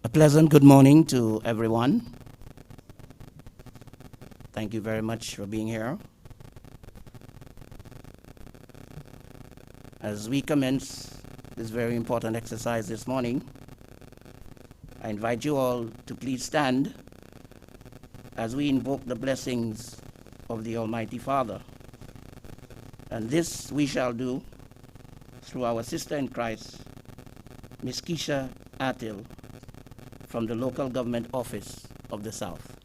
A pleasant good morning to everyone. Thank you very much for being here. As we commence this very important exercise this morning, I invite you all to please stand as we invoke the blessings of the Almighty Father. And this we shall do through our sister in Christ, Miss Keisha Attil, from the Local Government Office of the South.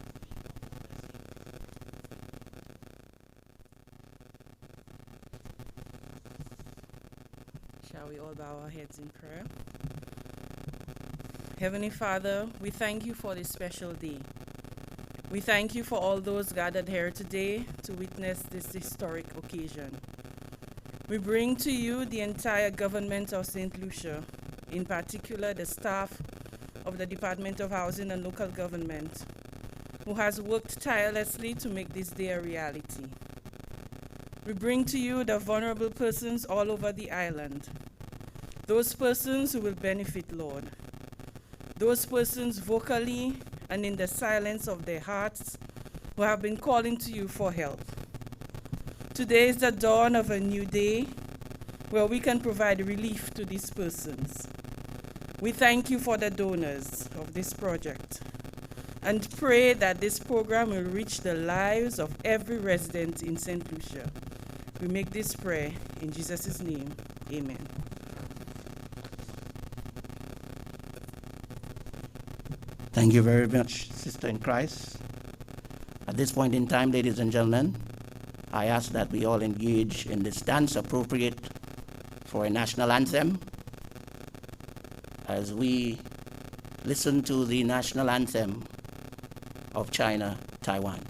Shall we all bow our heads in prayer? Heavenly Father, we thank you for this special day. We thank you for all those gathered here today to witness this historic occasion. We bring to you the entire government of St. Lucia, in particular the staff of the Department of Housing and Local Government, who has worked tirelessly to make this day a reality. We bring to you the vulnerable persons all over the island, those persons who will benefit, Lord, those persons vocally and in the silence of their hearts who have been calling to you for help. Today is the dawn of a new day where we can provide relief to these persons. We thank you for the donors of this project and pray that this program will reach the lives of every resident in St. Lucia. We make this prayer in Jesus' name. Amen. Thank you very much, Sister in Christ. At this point in time, ladies and gentlemen, I ask that we all engage in the stance appropriate for a national anthem as we listen to the national anthem of China, Taiwan.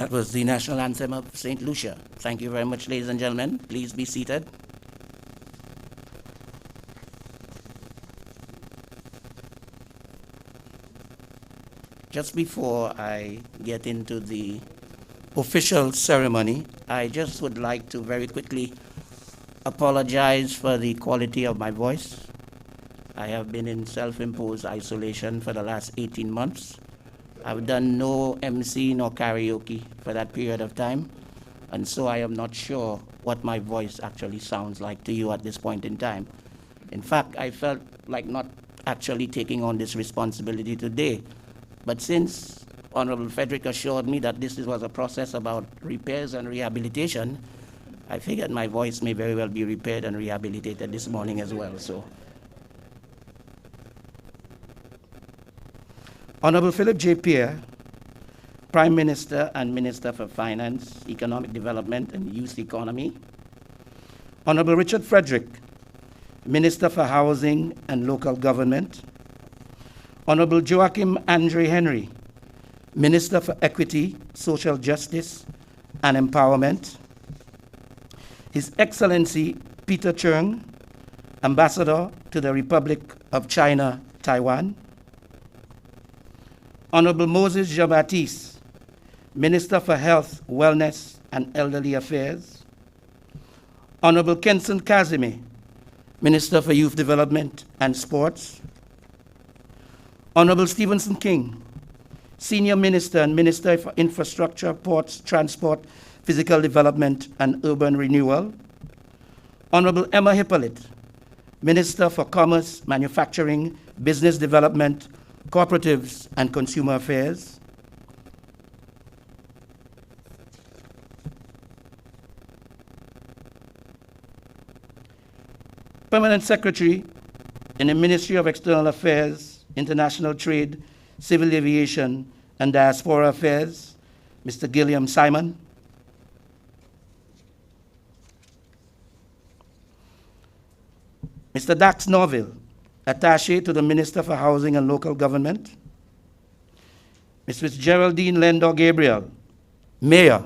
That was the national anthem of St. Lucia. Thank you very much, ladies and gentlemen. Please be seated. Just before I get into the official ceremony, I just would like to very quickly apologize for the quality of my voice. I have been in self-imposed isolation for the last 18 months. I've done no MC nor karaoke for that period of time. and so I am not sure what my voice actually sounds like to you at this point in time. In fact, I felt like not actually taking on this responsibility today. But since Honorable Frederick assured me that this was a process about repairs and rehabilitation, I figured my voice may very well be repaired and rehabilitated this morning as well. So, Honorable Philip J. Pierre, Prime Minister and Minister for Finance, Economic Development and Youth Economy. Honorable Richard Frederick, Minister for Housing and Local Government. Honorable Joachim Andre Henry, Minister for Equity, Social Justice and Empowerment. His Excellency Peter Chung, Ambassador to the Republic of China, Taiwan. Honorable Moses Jean-Baptiste, Minister for Health, Wellness and Elderly Affairs. Honorable Kenson Kazime, Minister for Youth Development and Sports. Honorable Stephenson King, Senior Minister and Minister for Infrastructure, Ports, Transport, Physical Development and Urban Renewal. Honorable Emma Hippolyte, Minister for Commerce, Manufacturing, Business Development, Cooperatives and Consumer Affairs. Permanent Secretary in the Ministry of External Affairs, International Trade, Civil Aviation and Diaspora Affairs, Mr. Gilliam Simon. Mr. Dax Norville, Attaché to the Minister for Housing and Local Government. Mrs. Geraldine Lendor Gabriel, Mayor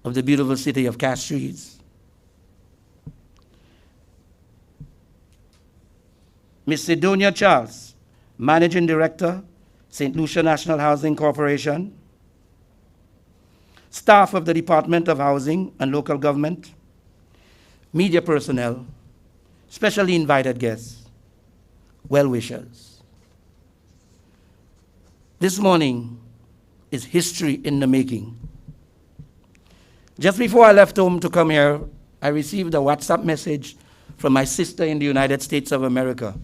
of the beautiful city of Castries. Ms. Sidonia Charles, Managing Director, St. Lucia National Housing Corporation. Staff of the Department of Housing and Local Government. Media personnel, specially invited guests, well-wishers. This morning is history in the making. Just before I left home to come here, I received a WhatsApp message from my sister in the United States of America.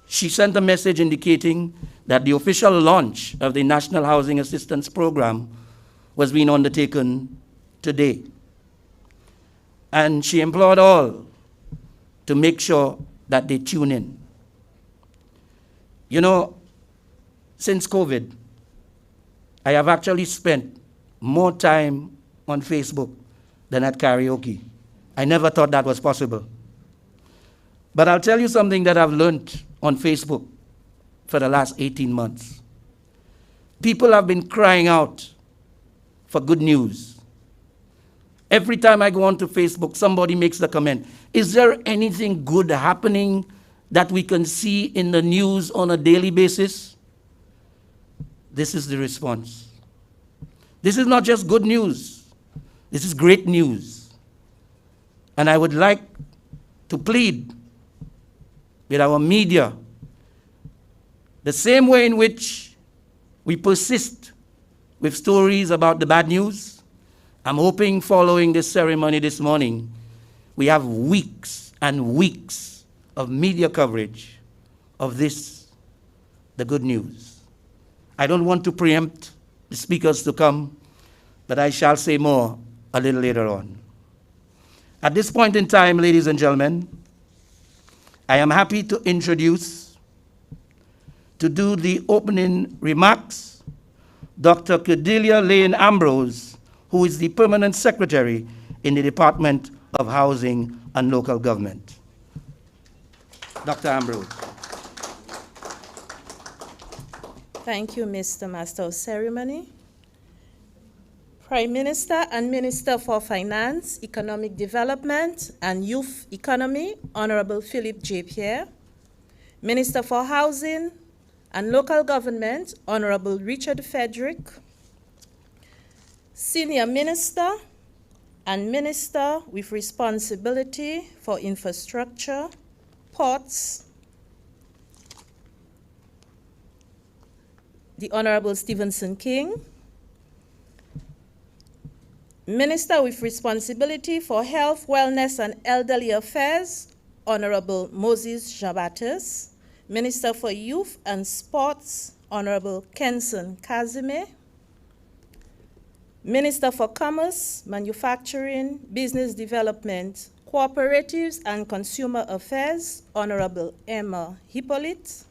She sent a message indicating that the official launch of the National Housing Assistance Program was being undertaken today. And she implored all to make sure that they tune in. You know, since COVID, I have actually spent more time on Facebook than at karaoke. I never thought that was possible. But I'll tell you something that I've learned on Facebook for the last 18 months. People have been crying out for good news. Every time I go onto Facebook, somebody makes the comment, is there anything good happening that we can see in the news on a daily basis? This is the response. This is not just good news. This is great news. And I would like to plead with our media, the same way in which we persist with stories about the bad news. I'm hoping following this ceremony this morning, we have weeks and weeks of media coverage of this, the good news. I don't want to preempt the speakers to come, but I shall say more a little later on. At this point in time, ladies and gentlemen, I am happy to introduce, to do the opening remarks, Dr. Cordelia Lane Ambrose, who is the Permanent Secretary in the Department of Housing and Local Government. Dr. Ambrose. Thank you, Mr. Master of Ceremony. Prime Minister and Minister for Finance, Economic Development and Youth Economy, Honorable Philip J. Pierre. Minister for Housing and Local Government, Honorable Richard Frederick. Senior Minister and Minister with responsibility for infrastructure, ports, the Honorable Stephenson King. Minister with responsibility for health, wellness, and elderly affairs, Honorable Moses Jean-Baptiste. Minister for Youth and Sports, Honorable Kenson Kazime. Minister for Commerce, Manufacturing, Business Development, Cooperatives and Consumer Affairs, Honorable Emma Hippolyte.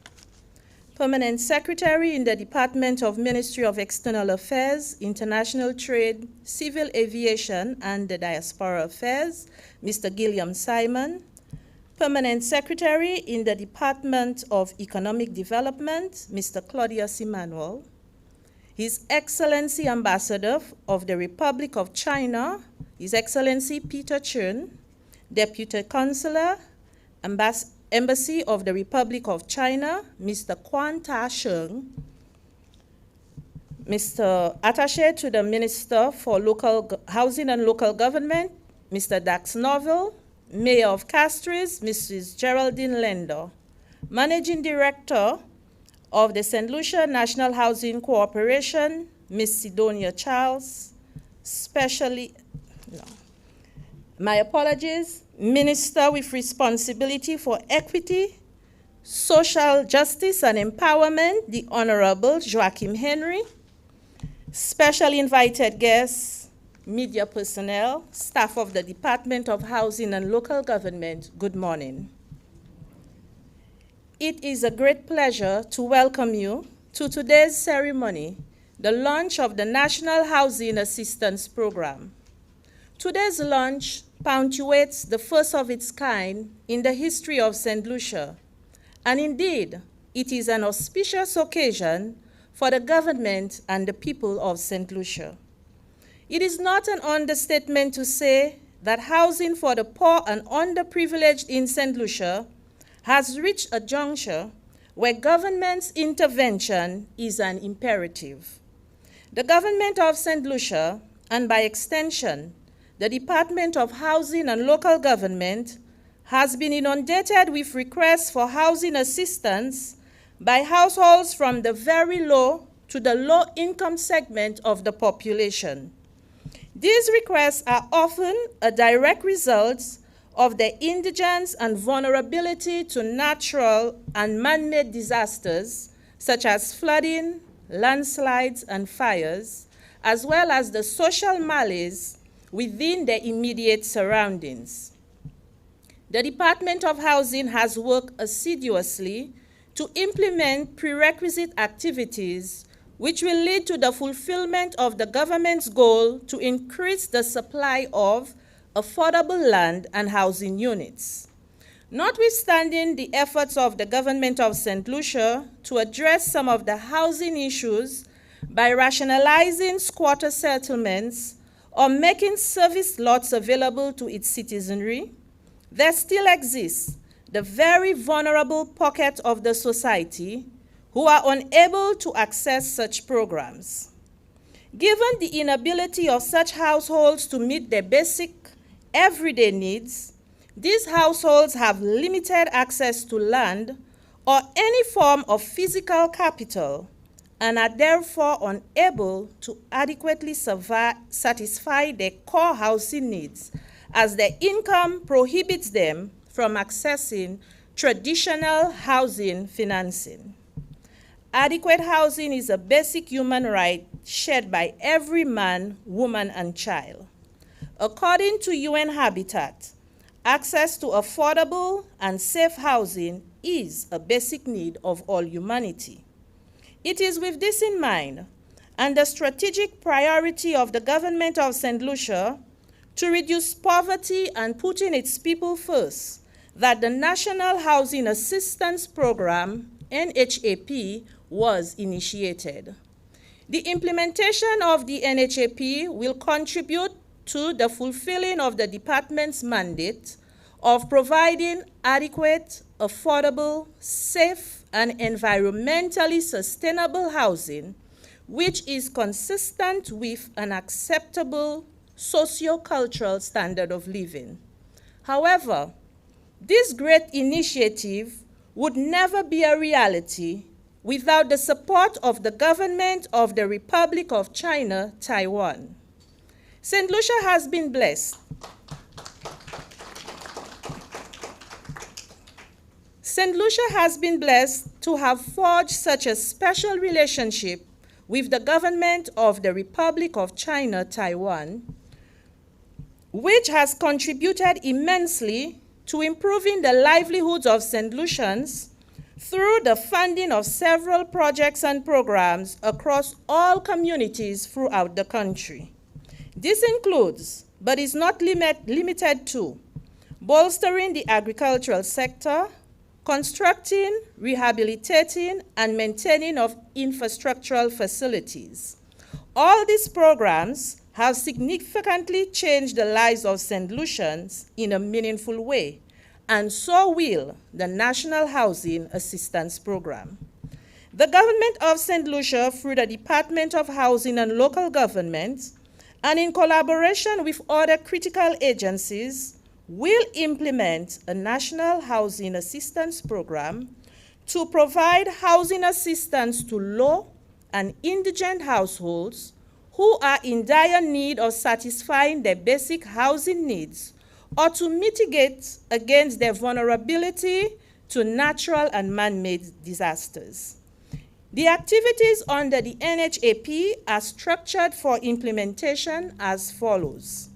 Permanent Secretary in the Department of Ministry of External Affairs, International Trade, Civil Aviation, and the Diaspora Affairs, Mr. Gilliam Simon. Permanent Secretary in the Department of Economic Development, Mr. Claudius Emmanuel. His Excellency Ambassador of the Republic of China, His Excellency Peter Chung, Deputy Consular, Embassy of the Republic of China, Mr. Quan Ta-sheng, Mr. Attaché to the Minister for Housing and Local Government, Mr. Dax Novell, Mayor of Castries, Mrs. Geraldine Lender, Managing Director of the St. Lucia National Housing Corporation, Ms. Sidonia Charles, Minister with responsibility for equity, social justice and empowerment, the Honorable Joachim Henry, special invited guests, media personnel, staff of the Department of Housing and Local Government, good morning. It is a great pleasure to welcome you to today's ceremony, the launch of the National Housing Assistance Program. Today's launch punctuates the first of its kind in the history of St. Lucia, and indeed, it is an auspicious occasion for the government and the people of St. Lucia. It is not an understatement to say that housing for the poor and underprivileged in St. Lucia has reached a juncture where government's intervention is an imperative. The government of St. Lucia, and by extension, the Department of Housing and Local Government, has been inundated with requests for housing assistance by households from the very low to the low-income segment of the population. These requests are often a direct result of their indigence and vulnerability to natural and man-made disasters such as flooding, landslides, and fires, as well as the social malaise within their immediate surroundings. The Department of Housing has worked assiduously to implement prerequisite activities which will lead to the fulfillment of the government's goal to increase the supply of affordable land and housing units. Notwithstanding the efforts of the government of St. Lucia to address some of the housing issues by rationalizing squatter settlements or making service lots available to its citizenry, there still exists the very vulnerable pocket of the society who are unable to access such programs. Given the inability of such households to meet their basic everyday needs, these households have limited access to land or any form of physical capital and are therefore unable to adequately satisfy their core housing needs, as their income prohibits them from accessing traditional housing financing. Adequate housing is a basic human right shared by every man, woman, and child. According to UN Habitat, access to affordable and safe housing is a basic need of all humanity. It is with this in mind, and the strategic priority of the government of St. Lucia to reduce poverty and putting its people first, that the National Housing Assistance Program, NHAP, was initiated. The implementation of the NHAP will contribute to the fulfilling of the department's mandate of providing adequate, affordable, safe, and environmentally sustainable housing, which is consistent with an acceptable socio-cultural standard of living. However, this great initiative would never be a reality without the support of the government of the Republic of China, Taiwan. St. Lucia has been blessed. St. Lucia has been blessed to have forged such a special relationship with the government of the Republic of China, Taiwan, which has contributed immensely to improving the livelihoods of St. Lucians through the funding of several projects and programs across all communities throughout the country. This includes, but is not limited to, bolstering the agricultural sector, constructing, rehabilitating, and maintaining of infrastructural facilities. All these programs have significantly changed the lives of St. Lucians in a meaningful way, and so will the National Housing Assistance Program. The government of St. Lucia, through the Department of Housing and Local Government, and in collaboration with other critical agencies, will implement a National Housing Assistance Program to provide housing assistance to low and indigent households who are in dire need of satisfying their basic housing needs or to mitigate against their vulnerability to natural and man-made disasters. The activities under the NHAP are structured for implementation as follows: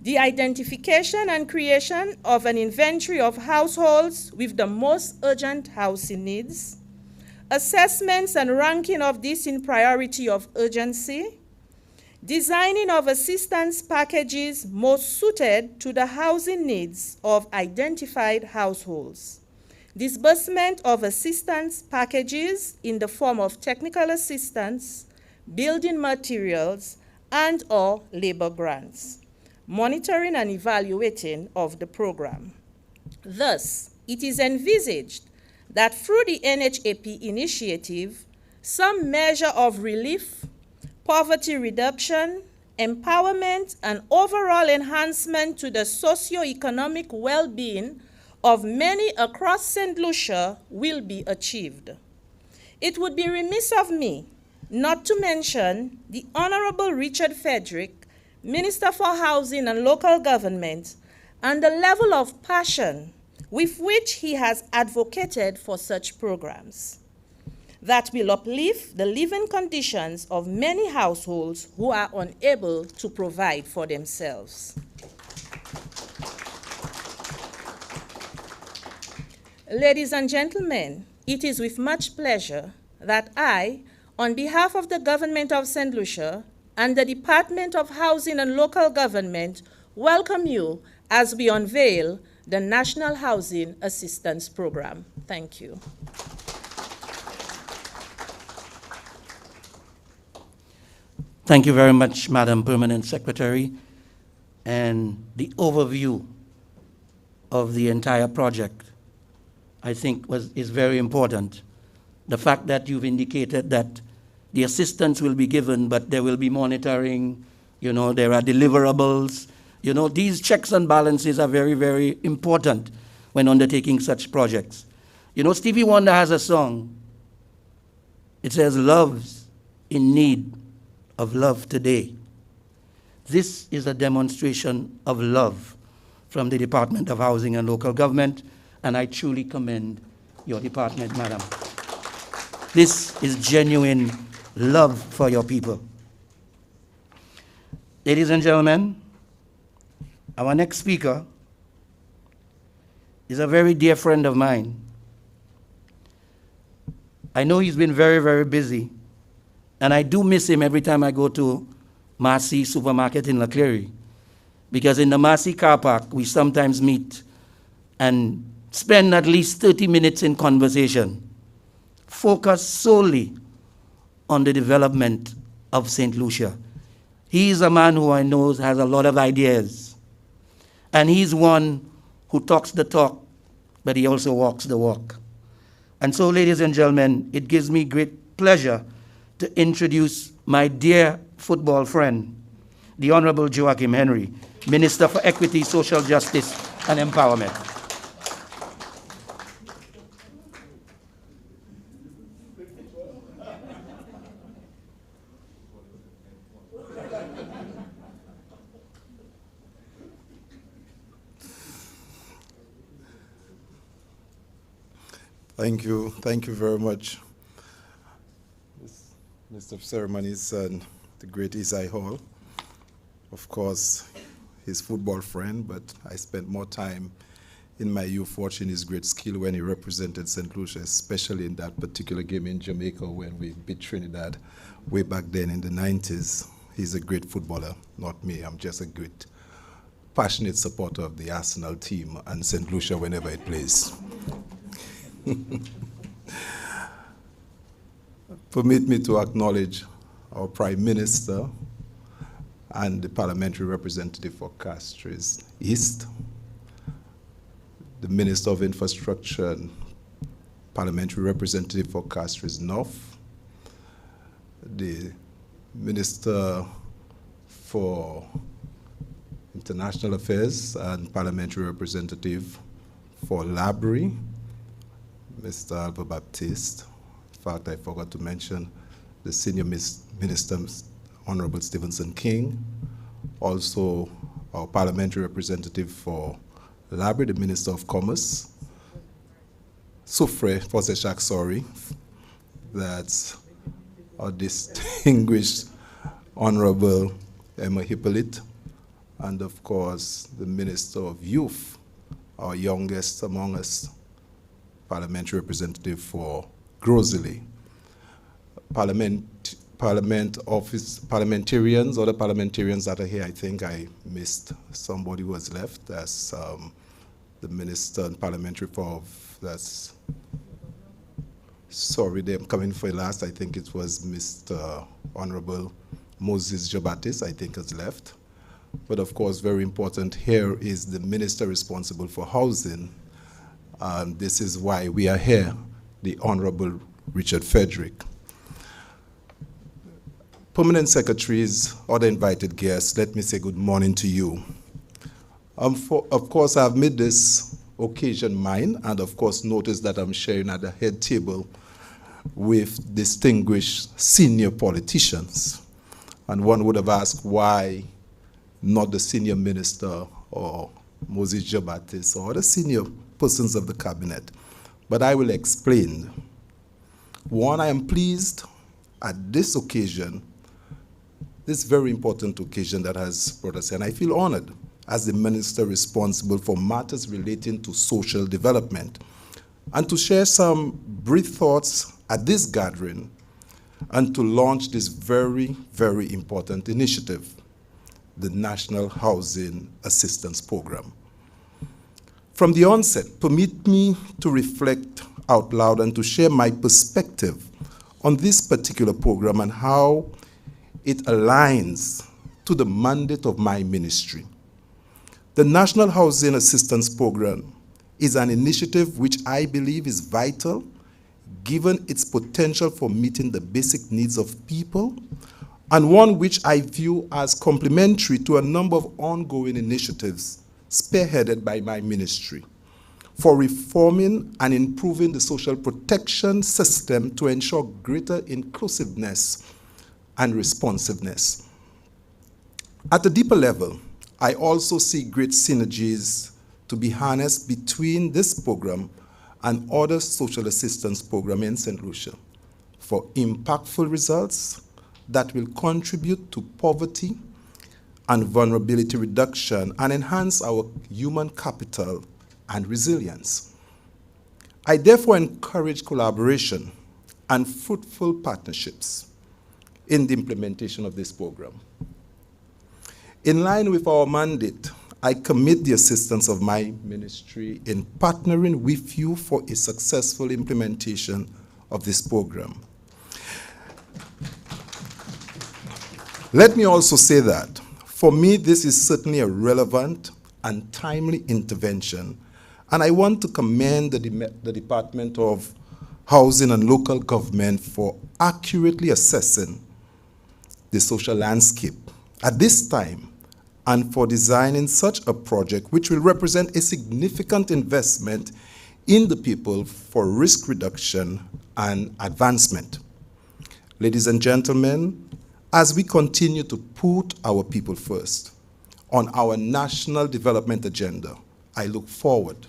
the identification and creation of an inventory of households with the most urgent housing needs, assessments and ranking of this in priority of urgency, designing of assistance packages most suited to the housing needs of identified households, disbursement of assistance packages in the form of technical assistance, building materials, and/or labor grants, monitoring and evaluating of the program. Thus, it is envisaged that through the NHAP initiative, some measure of relief, poverty reduction, empowerment, and overall enhancement to the socio-economic well-being of many across St. Lucia will be achieved. It would be remiss of me not to mention the Honorable Richard Frederick, Minister for Housing and Local Government, and the level of passion with which he has advocated for such programs that will uplift the living conditions of many households who are unable to provide for themselves. Ladies and gentlemen, it is with much pleasure that I, on behalf of the government of St. Lucia and the Department of Housing and Local Government, welcome you as we unveil the National Housing Assistance Program. Thank you. Thank you very much, Madam Permanent Secretary. And the overview of the entire project, I think, is very important. The fact that you've indicated that the assistance will be given, but there will be monitoring, there are deliverables. These checks and balances are very, very important when undertaking such projects. Stevie Wonder has a song. It says, "Love's in need of love today." This is a demonstration of love from the Department of Housing and Local Government, and I truly commend your department, madam. This is genuine love for your people. Ladies and gentlemen, our next speaker is a very dear friend of mine. I know he's been very, very busy, and I do miss him every time I go to Marcy Supermarket in La Clery, because in the Marcy car park, we sometimes meet and spend at least 30 minutes in conversation, focused solely on the development of St. Lucia. He is a man who I know has a lot of ideas, and he's one who talks the talk, but he also walks the walk. And so, ladies and gentlemen, it gives me great pleasure to introduce my dear football friend, the Honorable Joachim Henry, Minister for Equity, Social Justice, and Empowerment. Thank you very much, Mr. of Ceremonies and the great Isai Hall. Of course, his football friend, but I spent more time in my youth watching his great skill when he represented St. Lucia, especially in that particular game in Jamaica when we beat Trinidad way back then in the 90s. He's a great footballer, not me. I'm just a great, passionate supporter of the Arsenal team and St. Lucia whenever it plays. Permit me to acknowledge our Prime Minister and the parliamentary representative for Castries East, the Minister of Infrastructure and parliamentary representative for Castries North, the Minister for International Affairs and parliamentary representative for Labrie, Mr. Alva Baptiste. In fact, I forgot to mention the Senior Minister, Honorable Stevenson King, also our parliamentary representative for Labrie, the Minister of Commerce, Soufre Fosechak, sorry, that's our distinguished Honorable Emma Hippolyte, and of course the Minister of Youth, our youngest among us, parliamentary representative for Grosley. Parliamentarians, other parliamentarians that are here, I think I missed somebody who has left. That's the Minister and Parliamentary for, that's, sorry, I'm coming for last. I think it was Mr. Honorable Moses Jobatis, I think has left. But of course, very important here is the Minister responsible for housing. This is why we are here, the Honorable Richard Frederick. Permanent secretaries, other invited guests, let me say good morning to you. Of course, I've made this occasion mine, and of course, notice that I'm sharing at the head table with distinguished senior politicians. And one would have asked why not the senior minister or Moses Jobatis or the senior persons of the cabinet. But I will explain. One, I am pleased at this occasion, this very important occasion that has brought us here, and I feel honored as the minister responsible for matters relating to social development, and to share some brief thoughts at this gathering and to launch this very, very important initiative, the National Housing Assistance Program. From the onset, permit me to reflect out loud and to share my perspective on this particular program and how it aligns to the mandate of my ministry. The National Housing Assistance Program is an initiative which I believe is vital given its potential for meeting the basic needs of people, and one which I view as complementary to a number of ongoing initiatives spearheaded by my ministry for reforming and improving the social protection system to ensure greater inclusiveness and responsiveness. At a deeper level, I also see great synergies to be harnessed between this program and other social assistance programs in St. Lucia for impactful results that will contribute to poverty and vulnerability reduction and enhance our human capital and resilience. I therefore encourage collaboration and fruitful partnerships in the implementation of this program. In line with our mandate, I commit the assistance of my ministry in partnering with you for a successful implementation of this program. Let me also say that, for me, this is certainly a relevant and timely intervention, and I want to commend the Department of Housing and Local Government for accurately assessing the social landscape at this time and for designing such a project which will represent a significant investment in the people for risk reduction and advancement. Ladies and gentlemen, as we continue to put our people first on our national development agenda, I look forward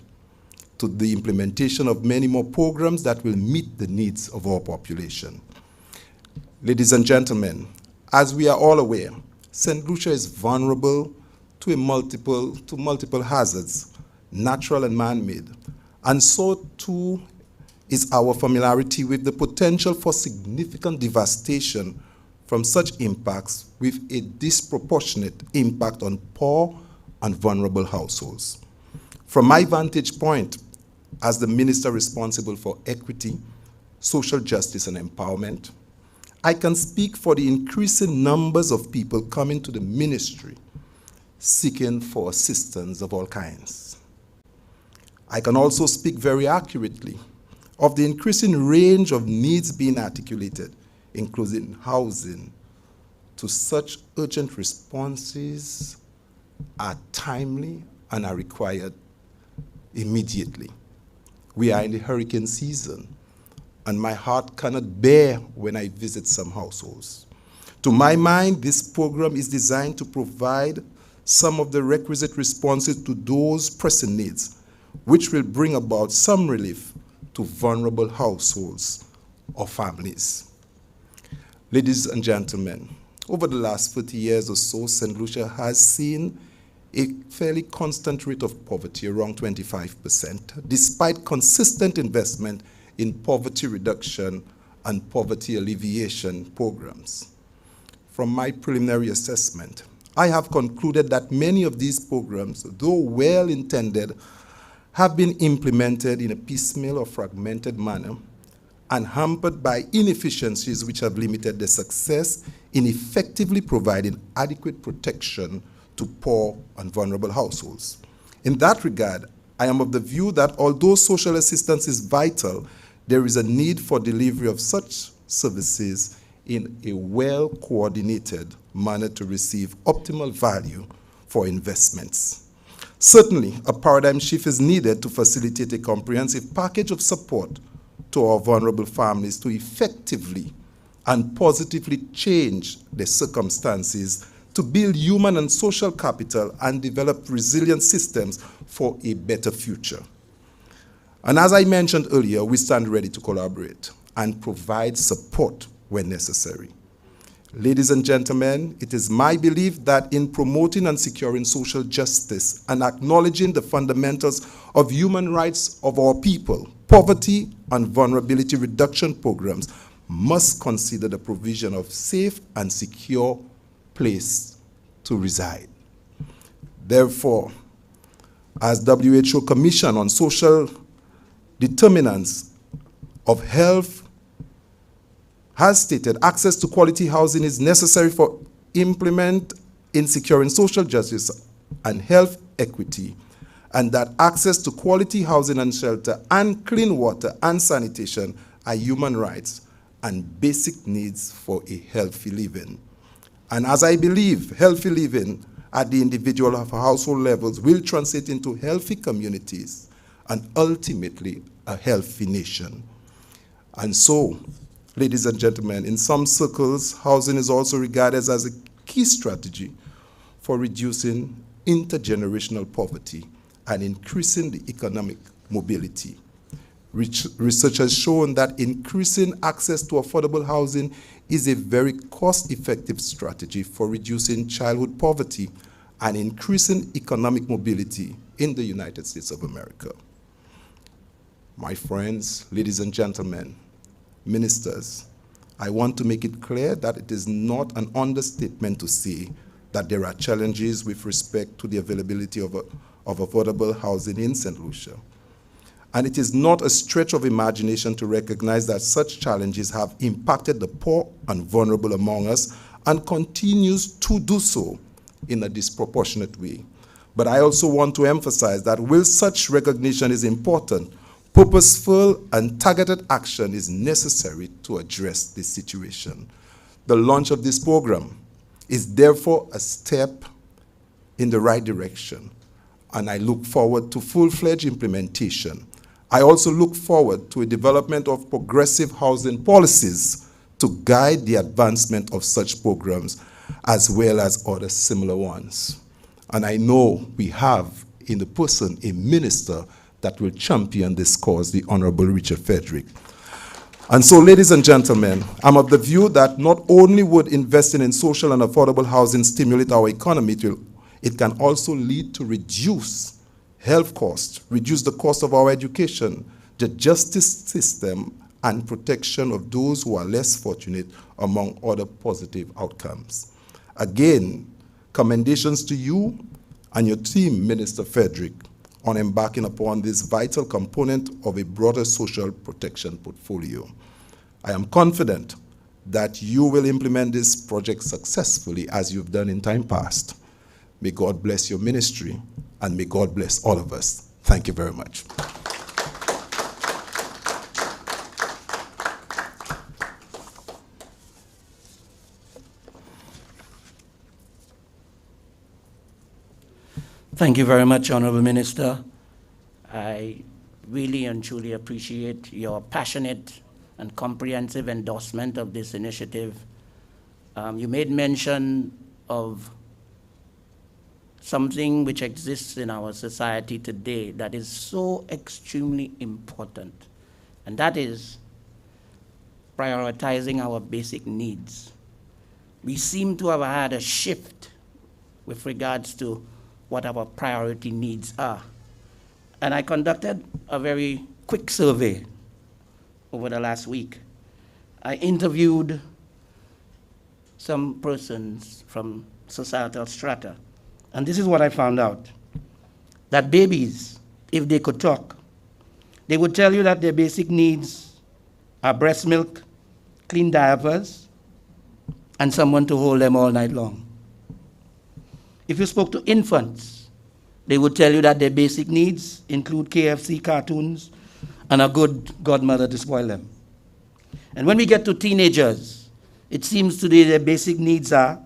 to the implementation of many more programs that will meet the needs of our population. Ladies and gentlemen, as we are all aware, St. Lucia is vulnerable to multiple hazards, natural and man-made, and so too is our familiarity with the potential for significant devastation from such impacts with a disproportionate impact on poor and vulnerable households. From my vantage point, as the minister responsible for equity, social justice, and empowerment, I can speak for the increasing numbers of people coming to the ministry seeking for assistance of all kinds. I can also speak very accurately of the increasing range of needs being articulated, including housing, to such urgent responses are timely and are required immediately. We are in the hurricane season, and my heart cannot bear when I visit some households. To my mind, this program is designed to provide some of the requisite responses to those pressing needs, which will bring about some relief to vulnerable households or families. Ladies and gentlemen, over the last 30 years or so, St. Lucia has seen a fairly constant rate of poverty, around 25%, despite consistent investment in poverty reduction and poverty alleviation programs. From my preliminary assessment, I have concluded that many of these programs, though well-intended, have been implemented in a piecemeal or fragmented manner and hampered by inefficiencies which have limited the success in effectively providing adequate protection to poor and vulnerable households. In that regard, I am of the view that although social assistance is vital, there is a need for delivery of such services in a well-coordinated manner to receive optimal value for investments. Certainly, a paradigm shift is needed to facilitate a comprehensive package of support to our vulnerable families to effectively and positively change their circumstances to build human and social capital and develop resilient systems for a better future. And as I mentioned earlier, we stand ready to collaborate and provide support when necessary. Ladies and gentlemen, it is my belief that in promoting and securing social justice and acknowledging the fundamentals of human rights of our people, poverty and vulnerability reduction programs must consider the provision of safe and secure place to reside. Therefore, as WHO Commission on Social Determinants of Health has stated, access to quality housing is necessary for implement in securing social justice and health equity, and that access to quality housing and shelter and clean water and sanitation are human rights and basic needs for a healthy living. And as I believe, healthy living at the individual or household levels will translate into healthy communities and ultimately a healthy nation. And so, ladies and gentlemen, in some circles, housing is also regarded as a key strategy for reducing intergenerational poverty and increasing the economic mobility. Research has shown that increasing access to affordable housing is a very cost-effective strategy for reducing childhood poverty and increasing economic mobility in the United States of America. My friends, ladies and gentlemen, ministers, I want to make it clear that it is not an understatement to say that there are challenges with respect to the availability of affordable housing in St. Lucia. And it is not a stretch of imagination to recognize that such challenges have impacted the poor and vulnerable among us and continues to do so in a disproportionate way. But I also want to emphasize that while such recognition is important, purposeful and targeted action is necessary to address this situation. The launch of this program is therefore a step in the right direction, and I look forward to full-fledged implementation. I also look forward to a development of progressive housing policies to guide the advancement of such programs as well as other similar ones. And I know we have in the person a minister that will champion this cause, the Honorable Richard Frederick. And so, ladies and gentlemen, I'm of the view that not only would investing in social and affordable housing stimulate our economy, it can also lead to reduce health costs, reduce the cost of our education, the justice system, and protection of those who are less fortunate, among other positive outcomes. Again, commendations to you and your team, Minister Frederick, on embarking upon this vital component of a broader social protection portfolio. I am confident that you will implement this project successfully as you've done in time past. May God bless your ministry, and may God bless all of us. Thank you very much. Thank you very much, Honorable Minister. I really and truly appreciate your passionate and comprehensive endorsement of this initiative. You made mention of something which exists in our society today that is so extremely important, and that is prioritizing our basic needs. We seem to have had a shift with regards to what our priority needs are. And I conducted a very quick survey over the last week. I interviewed some persons from societal strata, and this is what I found out. That babies, if they could talk, they would tell you that their basic needs are breast milk, clean diapers, and someone to hold them all night long. If you spoke to infants, they would tell you that their basic needs include KFC cartoons and a good godmother to spoil them. And when we get to teenagers, it seems today their basic needs are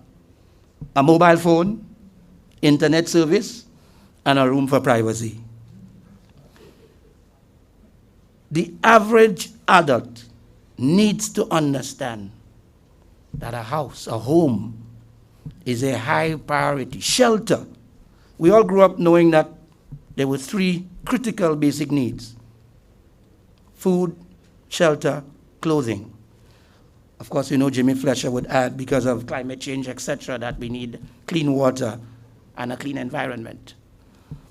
a mobile phone, internet service, and a room for privacy. The average adult needs to understand that a house, a home, is a high priority. Shelter. We all grew up knowing that there were three critical basic needs: food, shelter, clothing. Of course, you know, Jimmy Fletcher would add, because of climate change, etc., that we need clean water and a clean environment.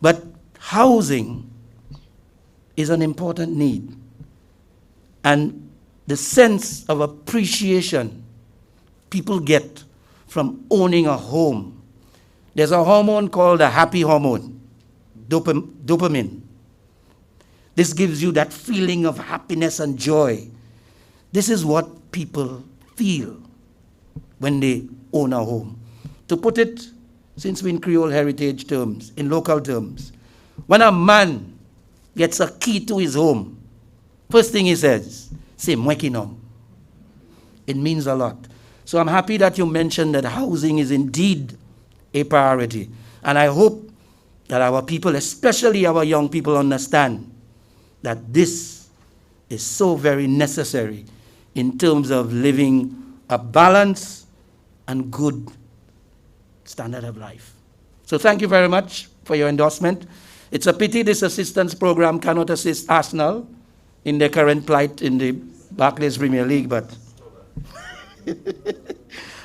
But housing is an important need. And the sense of appreciation people get from owning a home. There's a hormone called the happy hormone, dopamine. This gives you that feeling of happiness and joy. This is what people feel when they own a home. To put it, since we're in Creole heritage terms, in local terms, when a man gets a key to his home, first thing he says, say, "Mwekinom." It means a lot. So I'm happy that you mentioned that housing is indeed a priority. And I hope that our people, especially our young people, understand that this is so very necessary in terms of living a balanced and good standard of life. So thank you very much for your endorsement. It's a pity this assistance program cannot assist Arsenal in their current plight in the Barclays Premier League, but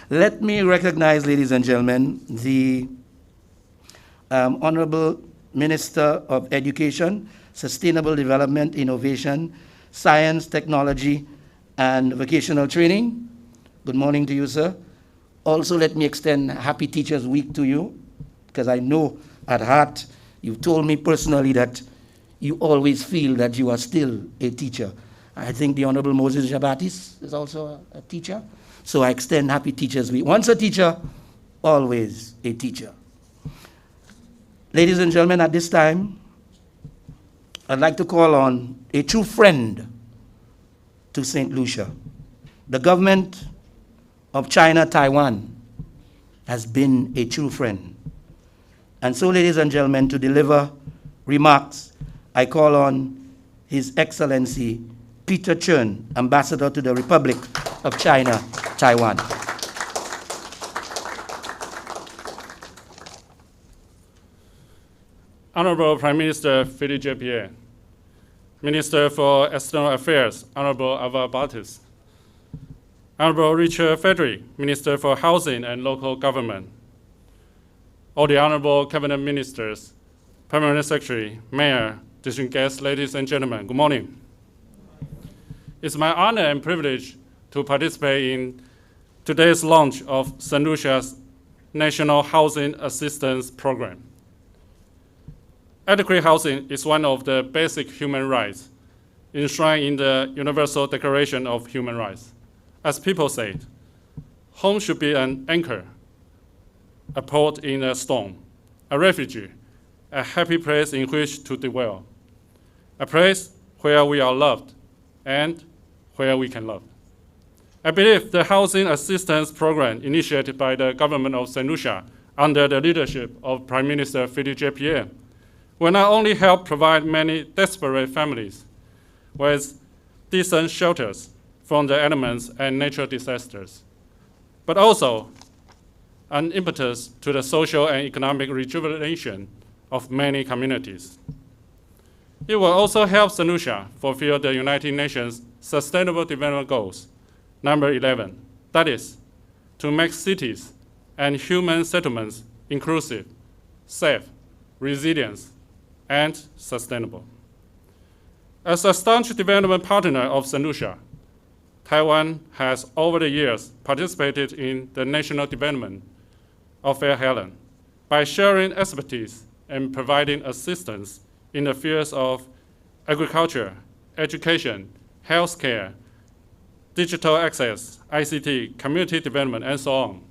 let me recognize, ladies and gentlemen, the Honorable Minister of Education, Sustainable Development, Innovation, Science, Technology, and Vocational Training. Good morning to you, sir. Also, let me extend Happy Teachers Week to you, because I know at heart you've told me personally that you always feel that you are still a teacher. I think the Honorable Moses Jabatis is also a teacher. So I extend Happy Teachers Week. Once a teacher, always a teacher. Ladies and gentlemen, at this time, I'd like to call on a true friend to St. Lucia. The government of China, Taiwan, has been a true friend. And so, ladies and gentlemen, to deliver remarks, I call on His Excellency Peter Chung, Ambassador to the Republic of China, Taiwan. Honorable Prime Minister Frederick, Minister for External Affairs, Honorable Ava Batis, Honorable Richard Frederick, Minister for Housing and Local Government, all the Honorable Cabinet Ministers, Permanent Secretary, Mayor, distinguished guests, ladies and gentlemen, good morning. It's my honor and privilege to participate in today's launch of St. Lucia's National Housing Assistance Program. Adequate housing is one of the basic human rights enshrined in the Universal Declaration of Human Rights. As people say, home should be an anchor, a port in a storm, a refuge, a happy place in which to dwell, a place where we are loved and where we can love. I believe the Housing Assistance Program initiated by the government of St. Lucia under the leadership of Prime Minister Frederick will not only help provide many desperate families with decent shelters from the elements and natural disasters, but also an impetus to the social and economic rejuvenation of many communities. It will also help St. Lucia fulfill the United Nations Sustainable Development Goals, number 11, that is, to make cities and human settlements inclusive, safe, resilient, and sustainable. As a staunch development partner of St. Lucia, Taiwan has over the years participated in the national development of Fair Helen by sharing expertise and providing assistance in the fields of agriculture, education, healthcare, digital access, ICT, community development, and so on.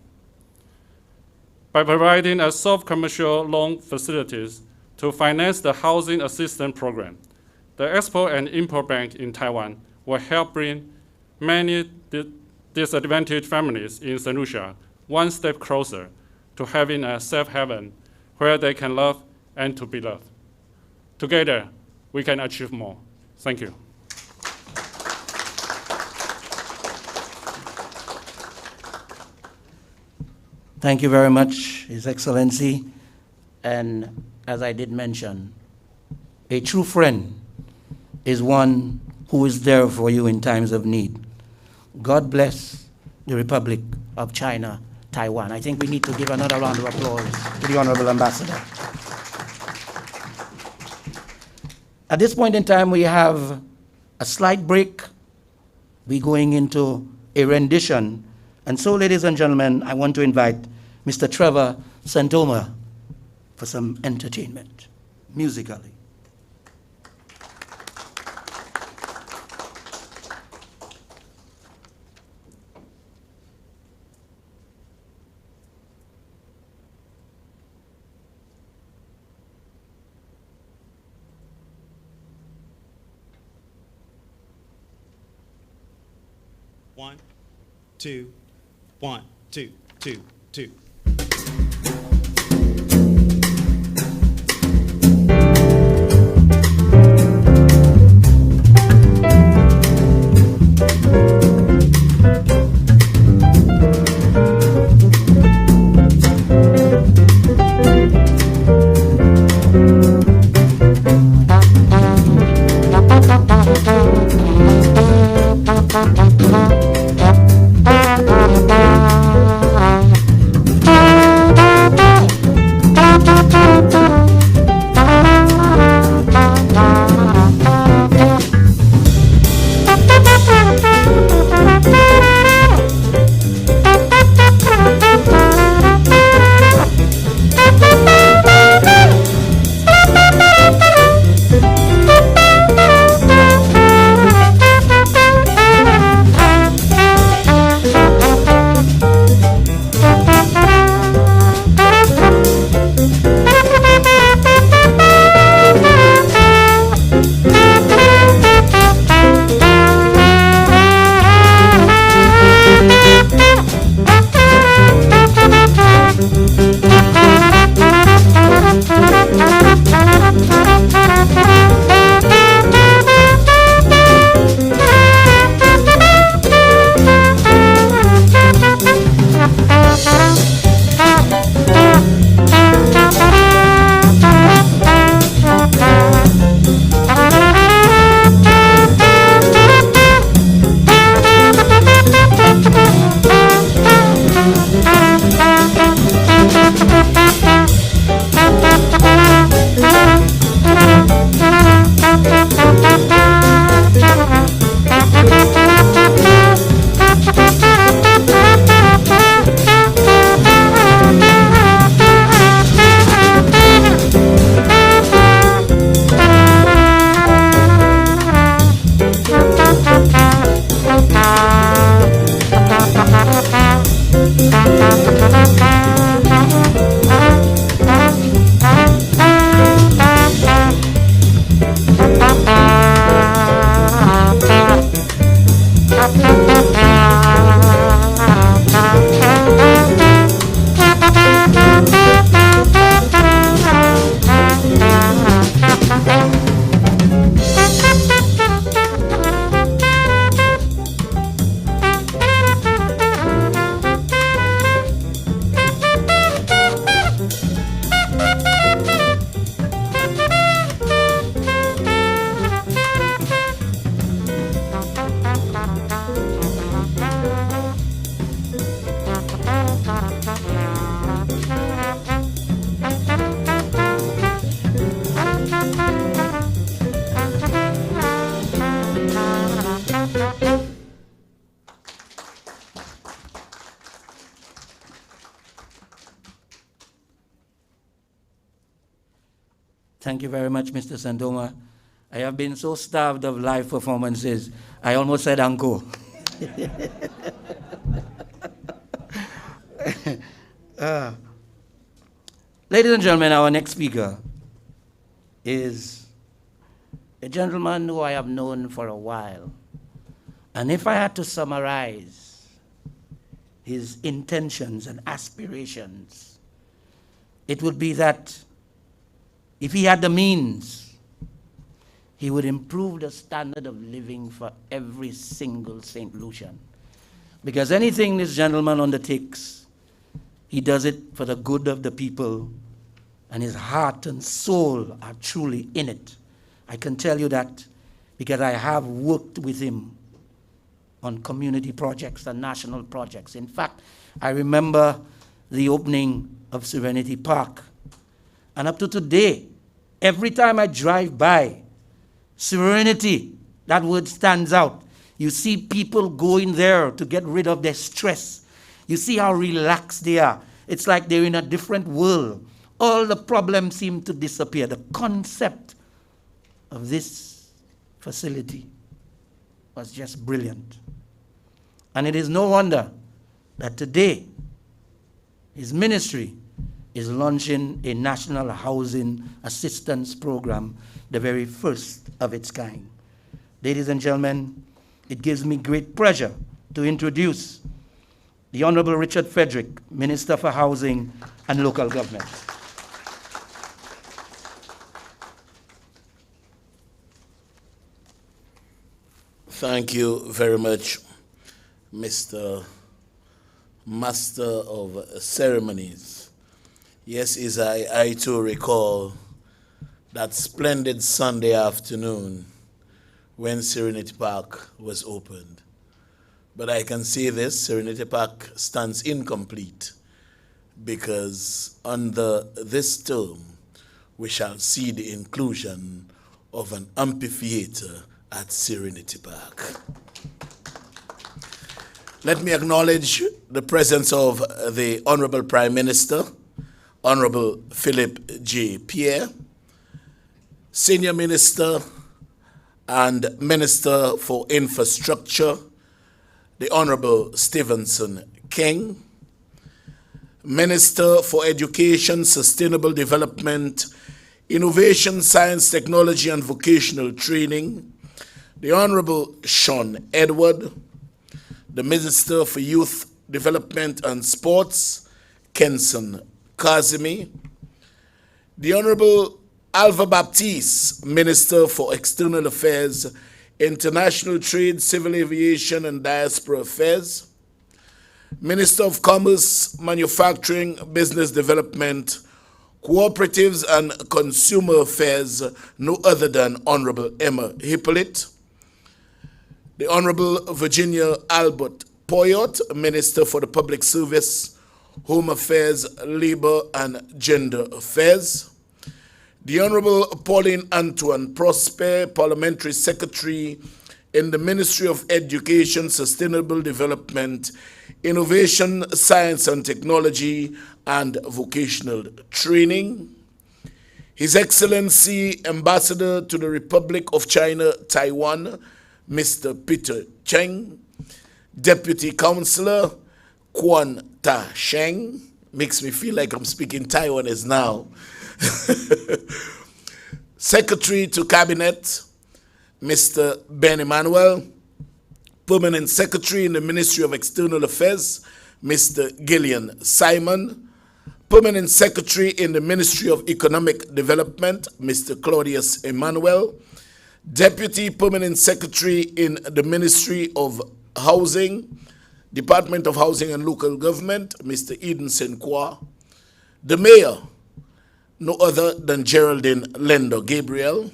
By providing a soft commercial loan facilities to finance the housing assistance program, the Export and Import Bank in Taiwan will help bring many disadvantaged families in St. Lucia one step closer to having a safe haven where they can love and to be loved. Together, we can achieve more. Thank you. Thank you very much, His Excellency. And as I did mention, a true friend is one who is there for you in times of need. God bless the Republic of China, Taiwan. I think we need to give another round of applause to the Honorable Ambassador. At this point in time, we have a slight break. We're going into a rendition. And so, ladies and gentlemen, I want to invite Mr. Trevor Santoma for some entertainment, musically. One, two, 1, 2, 2, 2. Thank you very much, Mr. Sandoma. I have been so starved of live performances, I almost said encore. Ladies and gentlemen, our next speaker is a gentleman who I have known for a while. And if I had to summarize his intentions and aspirations, it would be that if he had the means, he would improve the standard of living for every single St. Lucian. Because anything this gentleman undertakes, he does it for the good of the people, and his heart and soul are truly in it. I can tell you that because I have worked with him on community projects and national projects. In fact, I remember the opening of Serenity Park. And up to today, every time I drive by, Serenity, that word stands out. You see people going there to get rid of their stress. You see how relaxed they are. It's like they're in a different world. All the problems seem to disappear. The concept of this facility was just brilliant. And it is no wonder that today his ministry is launching a national housing assistance program, the very first of its kind. Ladies and gentlemen, it gives me great pleasure to introduce the Honorable Richard Frederick, Minister for Housing and Local Government. Thank you very much, Mr. Master of Ceremonies. Yes, as I too recall that splendid Sunday afternoon when Serenity Park was opened. But I can say this, Serenity Park stands incomplete because under this term, we shall see the inclusion of an amphitheater at Serenity Park. Let me acknowledge the presence of the Honorable Prime Minister, Honorable Philip J. Pierre, Senior Minister and Minister for Infrastructure, the Honorable Stevenson King, Minister for Education, Sustainable Development, Innovation, Science, Technology, and Vocational Training, the Honorable Sean Edward, the Minister for Youth Development and Sports, Kenson Kazimi, the Honorable Alva Baptiste, Minister for External Affairs, International Trade, Civil Aviation, and Diaspora Affairs, Minister of Commerce, Manufacturing, Business Development, Cooperatives, and Consumer Affairs, no other than Honorable Emma Hippolyte, the Honorable Virginia Albert Poyot, Minister for the Public Service, Home Affairs, Labor, and Gender Affairs, the Honorable Pauline Antoine Prosper, Parliamentary Secretary in the Ministry of Education, Sustainable Development, Innovation, Science and Technology, and Vocational Training, His Excellency Ambassador to the Republic of China, Taiwan, Mr. Peter Chung, Deputy Councillor Quan Ta Sheng, makes me feel like I'm speaking Taiwanese now, Secretary to Cabinet, Mr. Ben Emmanuel, Permanent Secretary in the Ministry of External Affairs, Mr. Gillian Simon, Permanent Secretary in the Ministry of Economic Development, Mr. Claudius Emmanuel, Deputy Permanent Secretary in the Ministry of Housing, Department of Housing and Local Government, Mr. Eden Senkwa, the Mayor, no other than Geraldine Lendo Gabriel,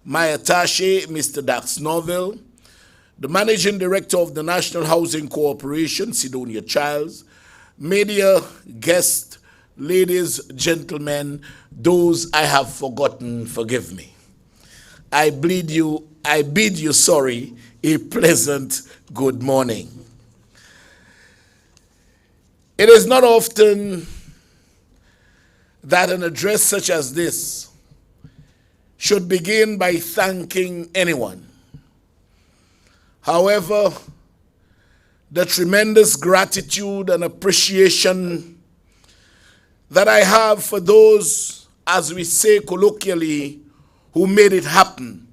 Maya Tashe, Mr. Dax Norville, the Managing Director of the National Housing Corporation, Sidonia Childs, media, guests, ladies, gentlemen, those I have forgotten, forgive me. I bid you, a pleasant good morning. It is not often that an address such as this should begin by thanking anyone. However, the tremendous gratitude and appreciation that I have for those, as we say colloquially, who made it happen,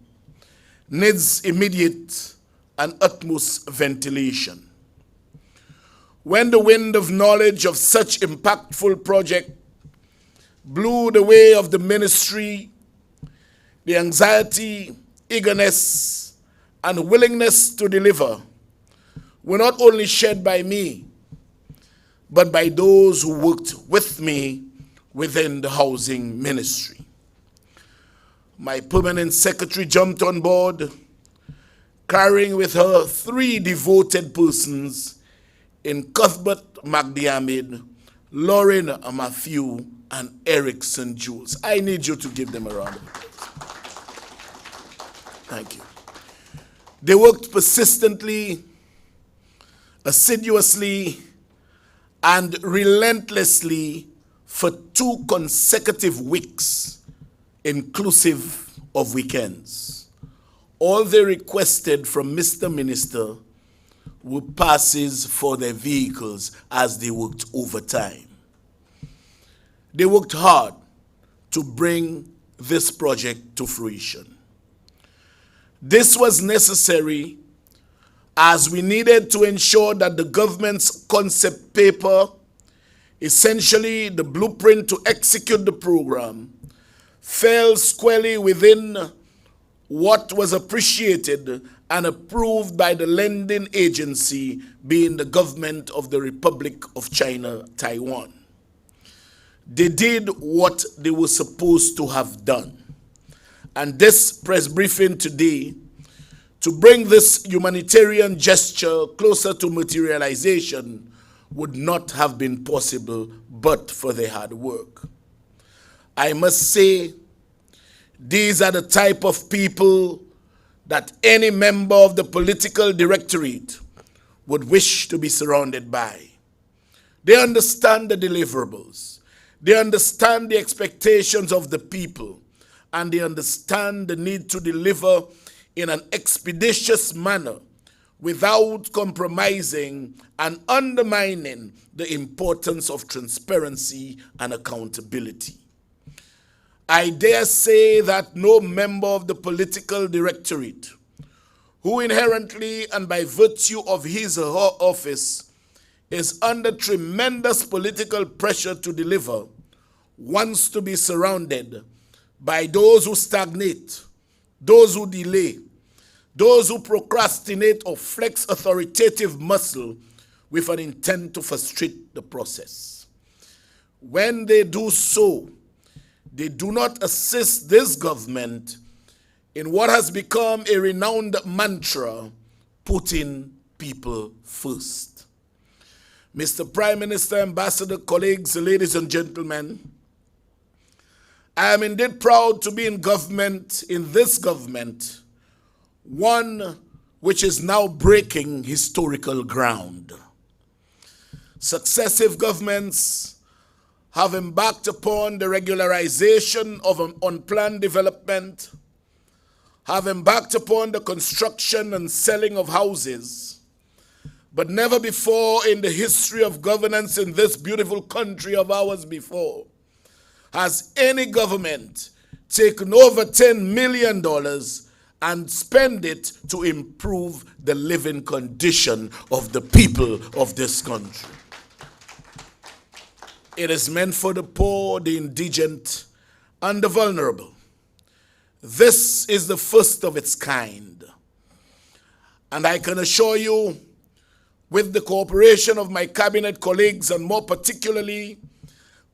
needs immediate and utmost ventilation. When the wind of knowledge of such impactful project blew the way of the ministry, the anxiety, eagerness, and willingness to deliver were not only shared by me, but by those who worked with me within the housing ministry. My permanent secretary jumped on board, carrying with her 3 devoted persons in Cuthbert McDiarmid, Lauren Matthew, and Eric St. Jules. I need you to give them a round of applause. Thank you. They worked persistently, assiduously, and relentlessly for 2 consecutive weeks, inclusive of weekends. All they requested from Mr. Minister were passes for their vehicles as they worked overtime. They worked hard to bring this project to fruition. This was necessary as we needed to ensure that the government's concept paper, essentially the blueprint to execute the program, fell squarely within what was appreciated and approved by the lending agency, being the government of the Republic of China, Taiwan. They did what they were supposed to have done. And this press briefing today, to bring this humanitarian gesture closer to materialization, would not have been possible but for their hard work. I must say, these are the type of people that any member of the political directorate would wish to be surrounded by. They understand the deliverables. They understand the expectations of the people, and they understand the need to deliver in an expeditious manner without compromising and undermining the importance of transparency and accountability. I dare say that no member of the political directorate, who inherently and by virtue of his or her office is under tremendous political pressure to deliver, wants to be surrounded by those who stagnate, those who delay, those who procrastinate or flex authoritative muscle with an intent to frustrate the process. When they do so, they do not assist this government in what has become a renowned mantra, putting people first. Mr. Prime Minister, Ambassador, colleagues, ladies and gentlemen, I am indeed proud to be in government, in this government, one which is now breaking historical ground. Successive governments have embarked upon the regularization of unplanned development, have embarked upon the construction and selling of houses, but never before in the history of governance in this beautiful country of ours before has any government taken over $10 million and spend it to improve the living condition of the people of this country. It is meant for the poor, the indigent, and the vulnerable. This is the first of its kind. And I can assure you, with the cooperation of my cabinet colleagues, and more particularly,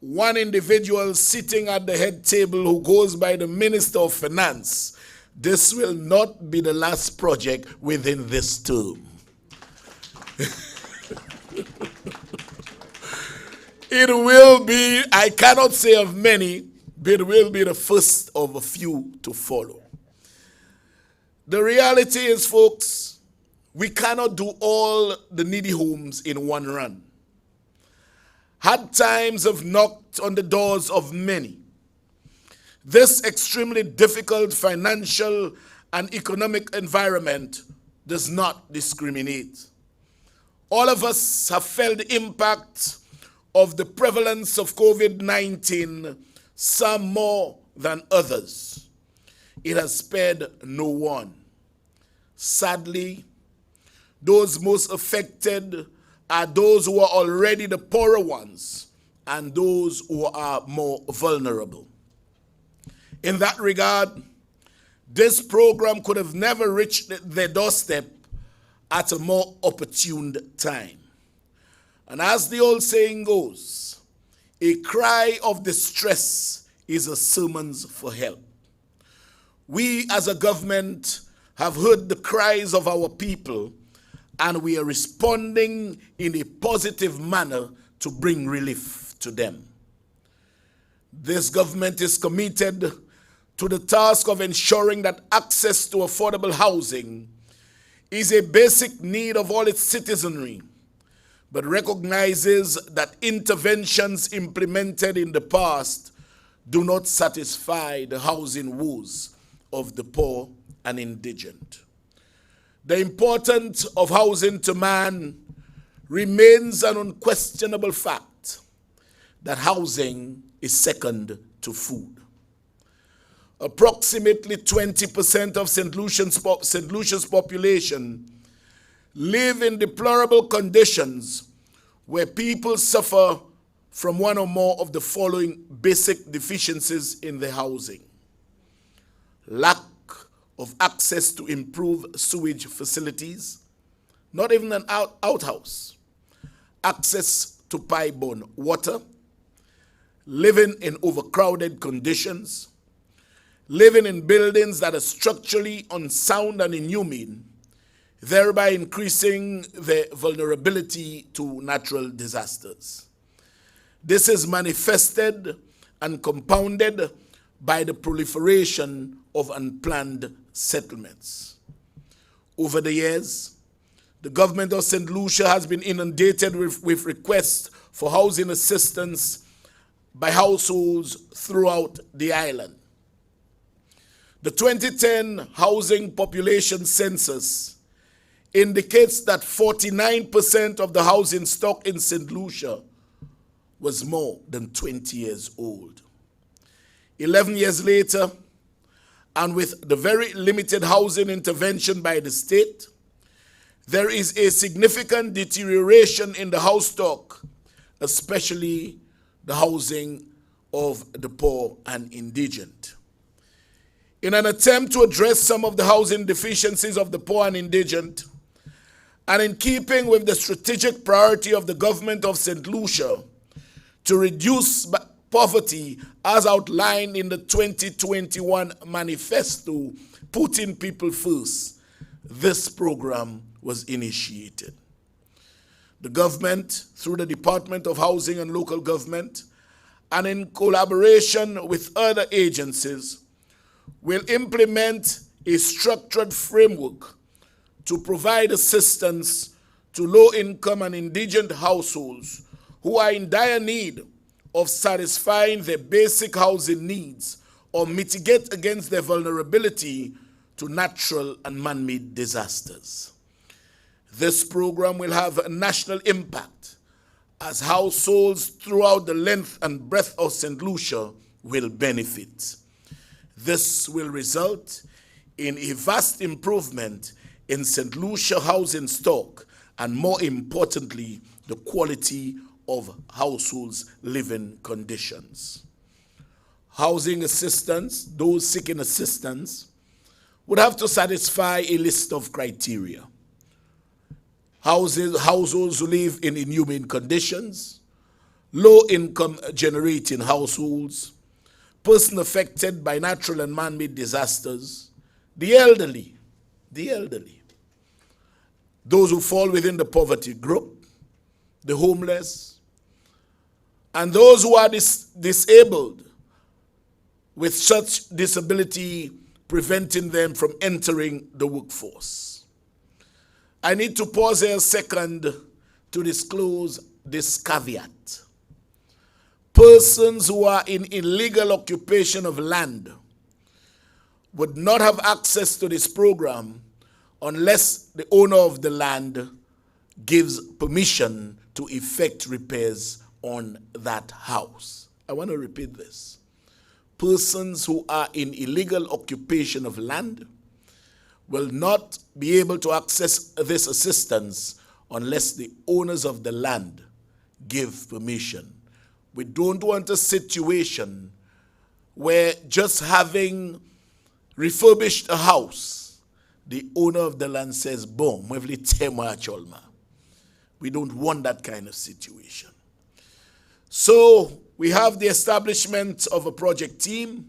one individual sitting at the head table who goes by the Minister of Finance, this will not be the last project within this term. It will be, I cannot say of many, but it will be the first of a few to follow. The reality is, folks, we cannot do all the needy homes in one run. Hard times have knocked on the doors of many. This extremely difficult financial and economic environment does not discriminate. All of us have felt the impact of the prevalence of COVID-19, some more than others. It has spared no one. Sadly, those most affected are those who are already the poorer ones and those who are more vulnerable. In that regard, this program could have never reached their doorstep at a more opportune time. And as the old saying goes, a cry of distress is a summons for help. We as a government have heard the cries of our people, and we are responding in a positive manner to bring relief to them. This government is committed to the task of ensuring that access to affordable housing is a basic need of all its citizenry, but recognizes that interventions implemented in the past do not satisfy the housing woes of the poor and indigent. The importance of housing to man remains an unquestionable fact that housing is second to food. Approximately 20% of St. Lucia's population live in deplorable conditions where people suffer from one or more of the following basic deficiencies in their housing: lack of access to improved sewage facilities, not even an outhouse, access to pipe-borne water, living in overcrowded conditions, living in buildings that are structurally unsound and inhumane, thereby increasing their vulnerability to natural disasters. This is manifested and compounded by the proliferation of unplanned settlements. Over the years, the government of St. Lucia has been inundated with requests for housing assistance by households throughout the island. The 2010 housing population census indicates that 49% of the housing stock in St. Lucia was more than 20 years old. 11 years later, and with the very limited housing intervention by the state, there is a significant deterioration in the house stock, especially the housing of the poor and indigent. In an attempt to address some of the housing deficiencies of the poor and indigent, and in keeping with the strategic priority of the government of St. Lucia to reduce poverty as outlined in the 2021 manifesto, Putting People First, this program was initiated. The government, through the Department of Housing and Local Government, and in collaboration with other agencies, will implement a structured framework to provide assistance to low-income and indigent households who are in dire need of satisfying their basic housing needs or mitigate against their vulnerability to natural and man-made disasters. This program will have a national impact as households throughout the length and breadth of St. Lucia will benefit. This will result in a vast improvement in St. Lucia housing stock and, more importantly, the quality of households' living conditions. Housing assistance, those seeking assistance, would have to satisfy a list of criteria. Households who live in inhumane conditions, low-income generating households, persons affected by natural and man-made disasters, the elderly, those who fall within the poverty group, the homeless, and those who are disabled with such disability preventing them from entering the workforce. I need to pause here a second to disclose this caveat. persons who are in illegal occupation of land would not have access to this program unless the owner of the land gives permission to effect repairs on that house. I want to repeat this. Persons who are in illegal occupation of land will not be able to access this assistance unless the owners of the land give permission. We don't want a situation where just having refurbished a house, the owner of the land says, boom, we don't want that kind of situation. So we have the establishment of a project team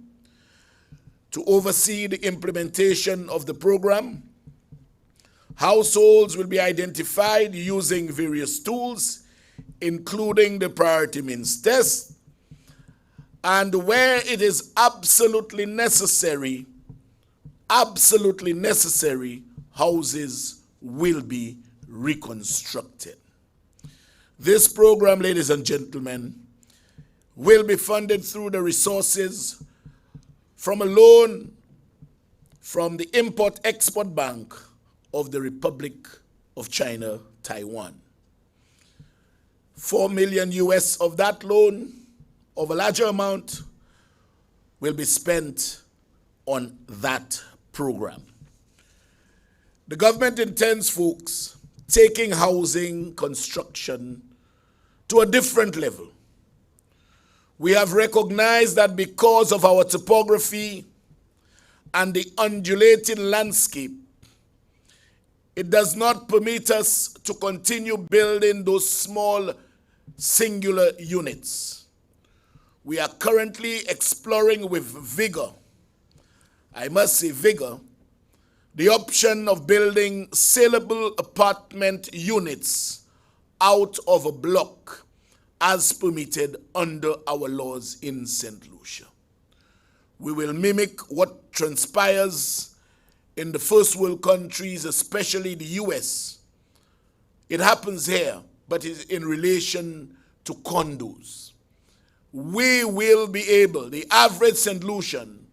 to oversee the implementation of the program. Households will be identified using various tools, including the priority means test, and where it is absolutely necessary, houses will be reconstructed. This program, ladies and gentlemen, will be funded through the resources from a loan from the Import-Export Bank of the Republic of China, Taiwan. 4 million US of that loan, of a larger amount, will be spent on that program. The government intends, folks, taking housing construction to a different level. We have recognized that because of our topography and the undulating landscape, it does not permit us to continue building those small singular units. We are currently exploring with vigor, I must say vigor, the option of building saleable apartment units out of a block as permitted under our laws in St. Lucia. We will mimic what transpires in the first world countries, especially the US. It happens here, but it's in relation to condos. We will be able, the average St. Lucian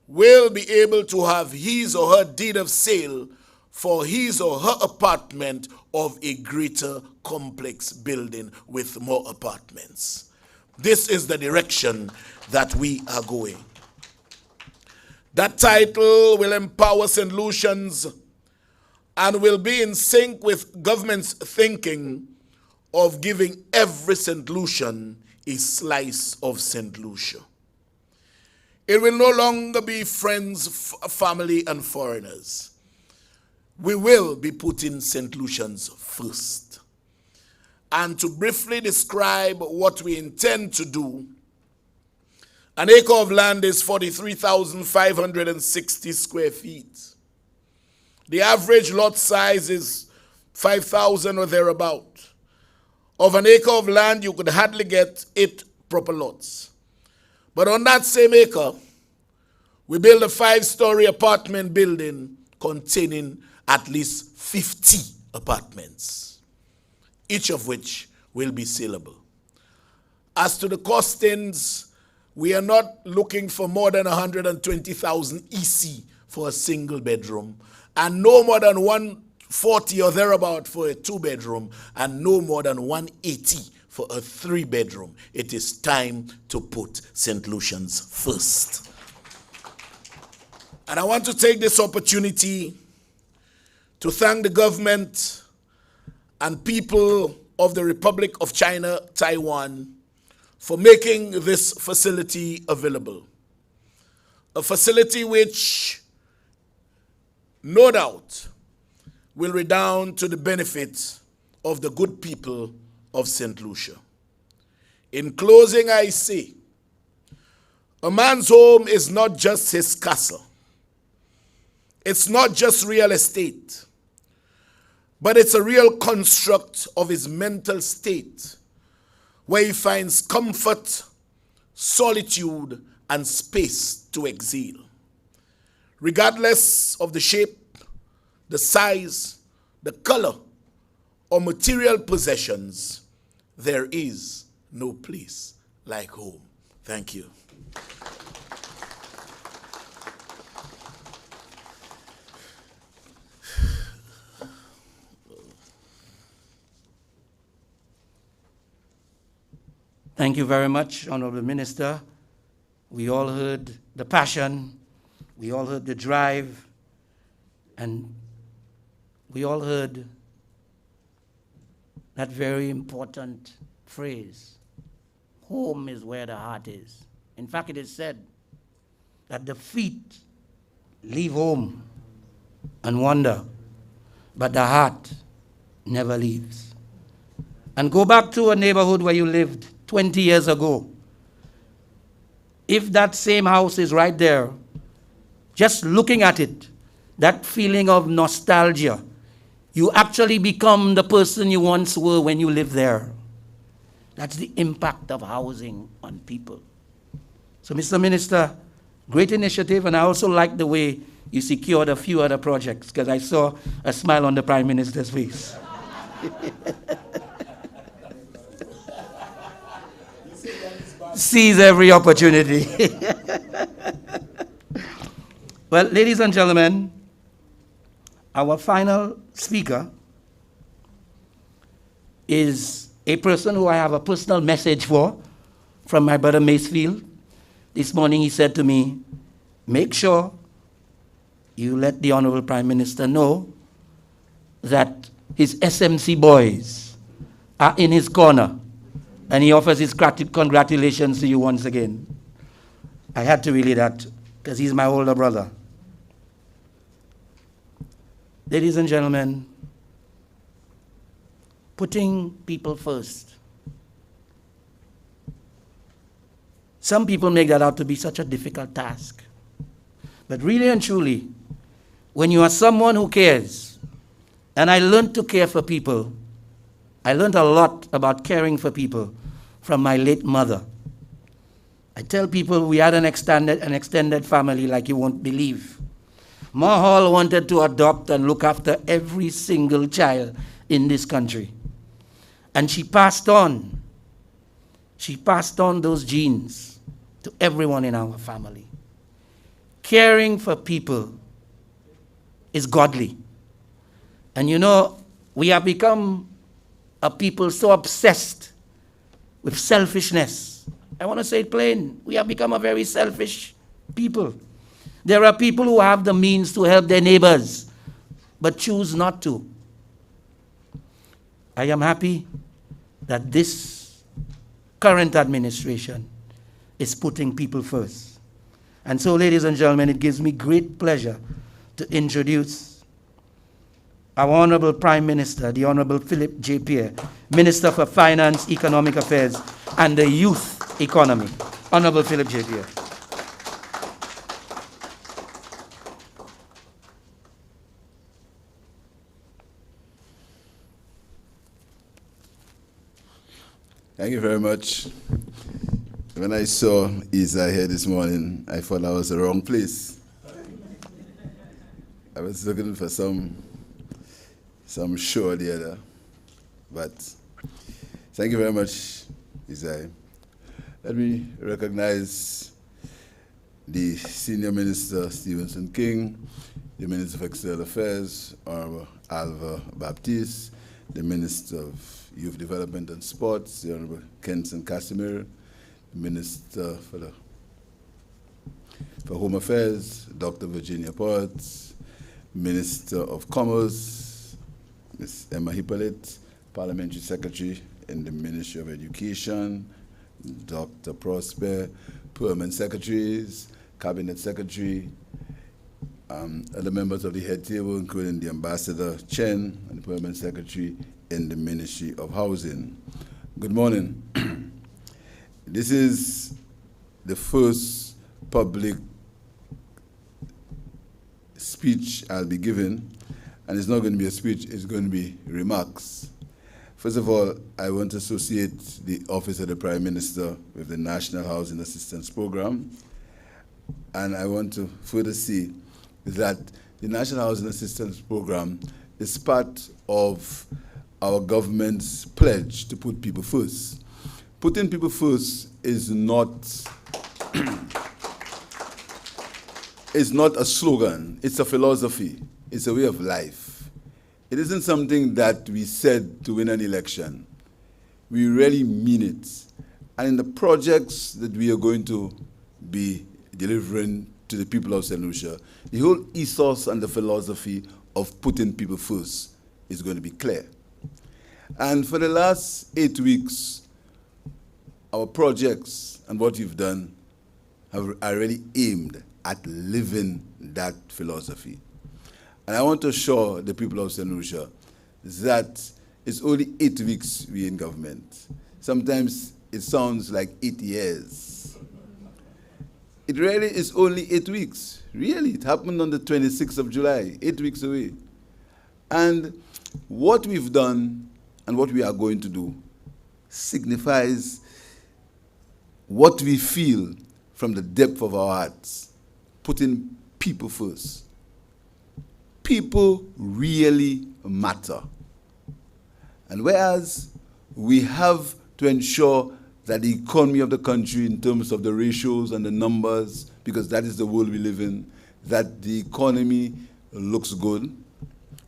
will be able to have his or her deed of sale for his or her apartment of a greater complex building with more apartments. This is the direction that we are going. That title will empower St. Lucians and will be in sync with government's thinking of giving every St. Lucian a slice of St. Lucia. It will no longer be friends, family, and foreigners. We will be putting St. Lucians first. And to briefly describe what we intend to do, an acre of land is 43,560 square feet. The average lot size is 5,000 or thereabout. Of an acre of land, you could hardly get 8 proper lots. But on that same acre, we build a 5-story apartment building containing at least 50 apartments, each of which will be saleable. As to the costings, we are not looking for more than 120,000 EC for a single bedroom, and no more than 140 or thereabout for a 2-bedroom, and no more than 180 for a 3-bedroom. It is time to put St. Lucians first. And I want to take this opportunity to thank the government and people of the Republic of China, Taiwan, for making this facility available. A facility which, no doubt, will redound to the benefit of the good people of St. Lucia. In closing, I say, a man's home is not just his castle. It's not just real estate, but it's a real construct of his mental state, where he finds comfort, solitude, and space to exhale. Regardless of the shape, the size, the color, or material possessions, there is no place like home. Thank you. Thank you very much, Honorable Minister. We all heard the passion, we all heard the drive, and we all heard that very important phrase, home is where the heart is. In fact, it is said that the feet leave home and wander, but the heart never leaves. And go back to a neighborhood where you lived 20 years ago. If that same house is right there, just looking at it, that feeling of nostalgia, you actually become the person you once were when you lived there. That's the impact of housing on people. So, Mr. Minister, great initiative, and I also like the way you secured a few other projects, because I saw a smile on the Prime Minister's face. Seize every opportunity. Well, ladies and gentlemen, our final speaker is a person who I have a personal message for from my brother Macefield. This morning he said to me, make sure you let the Honorable Prime Minister know that his SMC boys are in his corner, and he offers his congratulations to you once again. I had to relay that because he's my older brother. Ladies and gentlemen, putting people first. Some people make that out to be such a difficult task. But really and truly, when you are someone who cares, and I learned to care for people, I learned a lot about caring for people from my late mother. I tell people we had an extended family like you won't believe. Ma Hall wanted to adopt and look after every single child in this country. And she passed on those genes to everyone in our family. Caring for people is godly. And you know, we have become a people so obsessed with selfishness. I want to say it plain. We have become a very selfish people. There are people who have the means to help their neighbors, but choose not to. I am happy that this current administration is putting people first. And so, ladies and gentlemen, it gives me great pleasure to introduce our Honorable Prime Minister, the Honorable Philip J. Pierre, Minister for Finance, Economic Affairs, and the Youth Economy. Honorable Philip J. Pierre. Thank you very much. When I saw Isa here this morning, I thought I was the wrong place. I was looking for some show the other. But thank you very much, Isa. Let me recognize the Senior Minister, Stevenson King, the Minister of External Affairs, Honorable Alva Baptiste, the Minister of Youth Development and Sports, the Honorable Kenson Casimir, the Minister for Home Affairs, Dr. Virginia Potts, Minister of Commerce, Ms. Emma Hippolyte, Parliamentary Secretary in the Ministry of Education, Dr. Prosper, Permanent Secretaries, Cabinet Secretary, other members of the head table, including the Ambassador Chen and the Permanent Secretary in the Ministry of Housing. Good morning. This is the first public speech I'll be giving, and it's not going to be a speech, it's going to be remarks. First of all, I want to associate the Office of the Prime Minister with the National Housing Assistance Program, and I want to further say that the National Housing Assistance Program is part of our government's pledge to put people first. Putting people first is not is not a slogan. It's a philosophy. It's a way of life. It isn't something that we said to win an election. We really mean it. And in the projects that we are going to be delivering to the people of St. Lucia, the whole ethos and the philosophy of putting people first is going to be clear. And for the last 8 weeks, our projects and what we've done are really aimed at living that philosophy. And I want to assure the people of St. Lucia that it's only 8 weeks we're in government. Sometimes it sounds like 8 years. It really is only 8 weeks. Really, it happened on the 26th of July, 8 weeks away. And what we've done and what we are going to do signifies what we feel from the depth of our hearts, putting people first. People really matter. And whereas we have to ensure that the economy of the country in terms of the ratios and the numbers, because that is the world we live in, that the economy looks good,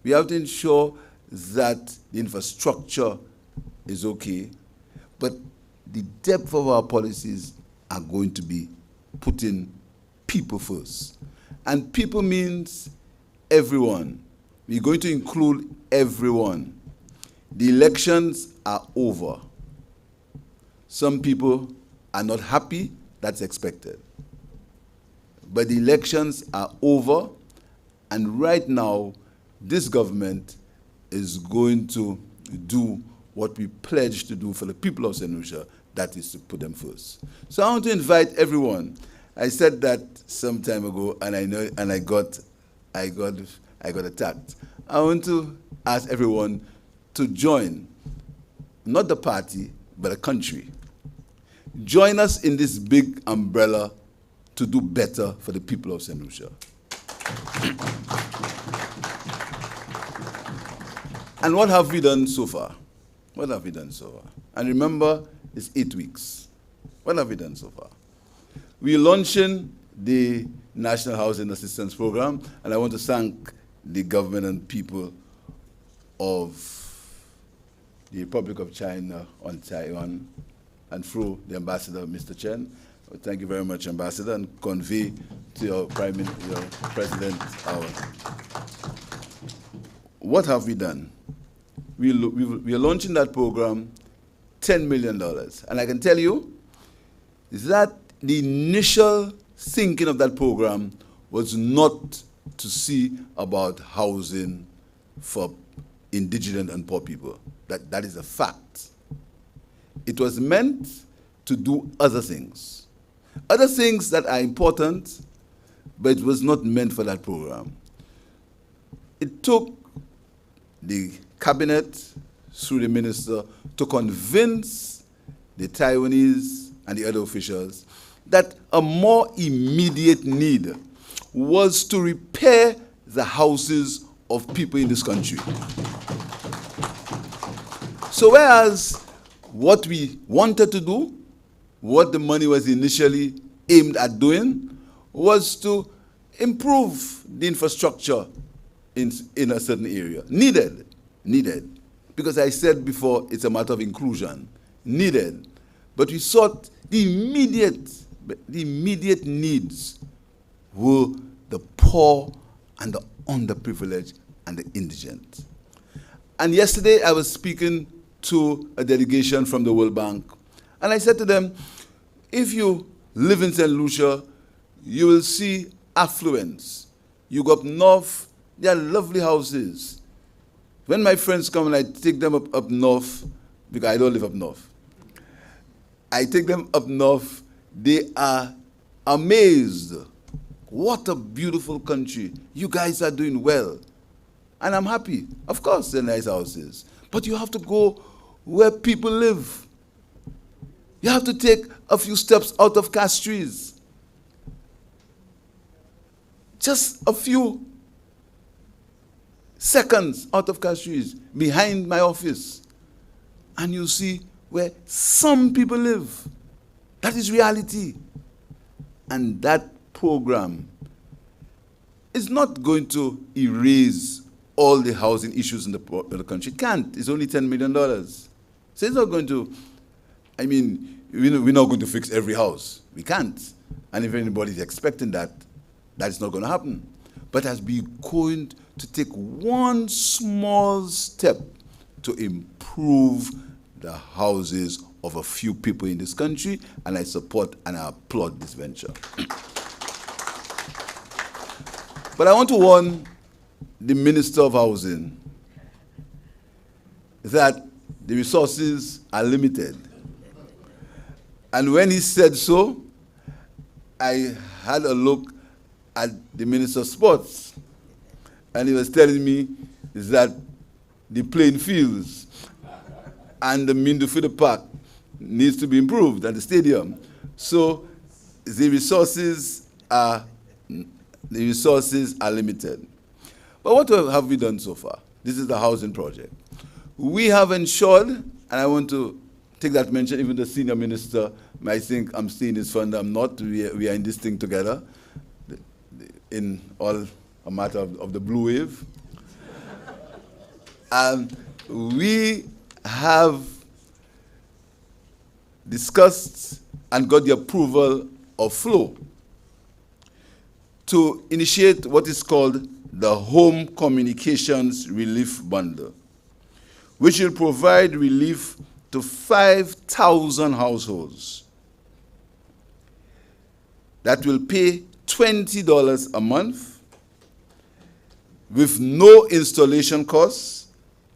we have to ensure that the infrastructure is okay, but the depth of our policies are going to be putting people first. And people means everyone. We're going to include everyone. The elections are over. Some people are not happy, that's expected. But the elections are over, and right now, this government is going to do what we pledged to do for the people of St. Lucia, that is to put them first. So I want to invite everyone. I said that some time ago, and I got attacked. I want to ask everyone to join, not the party, but a country. Join us in this big umbrella to do better for the people of St. Lucia. And what have we done so far? What have we done so far? And remember, it's 8 weeks. What have we done so far? We're launching the National Housing Assistance Program, and I want to thank the government and people of the Republic of China on Taiwan, and through the Ambassador, Mr. Chen. Thank you very much, Ambassador, and convey to your President our. What have we done? We are launching that program, $10 million. And I can tell you that the initial thinking of that program was not to see about housing for indigenous and poor people. That is a fact. It was meant to do other things that are important, but it was not meant for that program. It took the cabinet, through the minister, to convince the Taiwanese and the other officials that a more immediate need was to repair the houses of people in this country. So whereas what we wanted to do, what the money was initially aimed at doing, was to improve the infrastructure in a certain area. Needed. Because I said before, it's a matter of inclusion. Needed. But we sought the immediate needs were the poor and the underprivileged and the indigent. And yesterday I was speaking to a delegation from the World Bank, and I said to them, if you live in St. Lucia, you will see affluence. You go up north, there are lovely houses. When my friends come and I take them up north, because I don't live up north, I take them up north, they are amazed. What a beautiful country. You guys are doing well. And I'm happy. Of course, they're nice houses. But you have to go where people live. You have to take a few steps out of Castries. Just a few seconds out of Castries, behind my office. And you see where some people live. That is reality. And that program is not going to erase all the housing issues in the country. It can't. It's only $10 million. So it's not going to, I mean, we're not going to fix every house. We can't. And if anybody's expecting that, that's not going to happen. But as we're going to take one small step to improve the houses of a few people in this country, and I support and I applaud this venture. But I want to warn the Minister of Housing that the resources are limited. And when he said so, I had a look at the Minister of Sports, and he was telling me that the playing fields and the Mindufida Park needs to be improved, and the stadium. So the resources are limited. But what have we done so far? This is the housing project. We have ensured, and I want to take that mention, even the senior minister might think I'm staying his fund, I'm not. We are in this thing together, in all a matter of the blue wave. And we have discussed and got the approval of Flow to initiate what is called the Home Communications Relief Bundle, which will provide relief to 5,000 households that will pay $20 a month with no installation costs,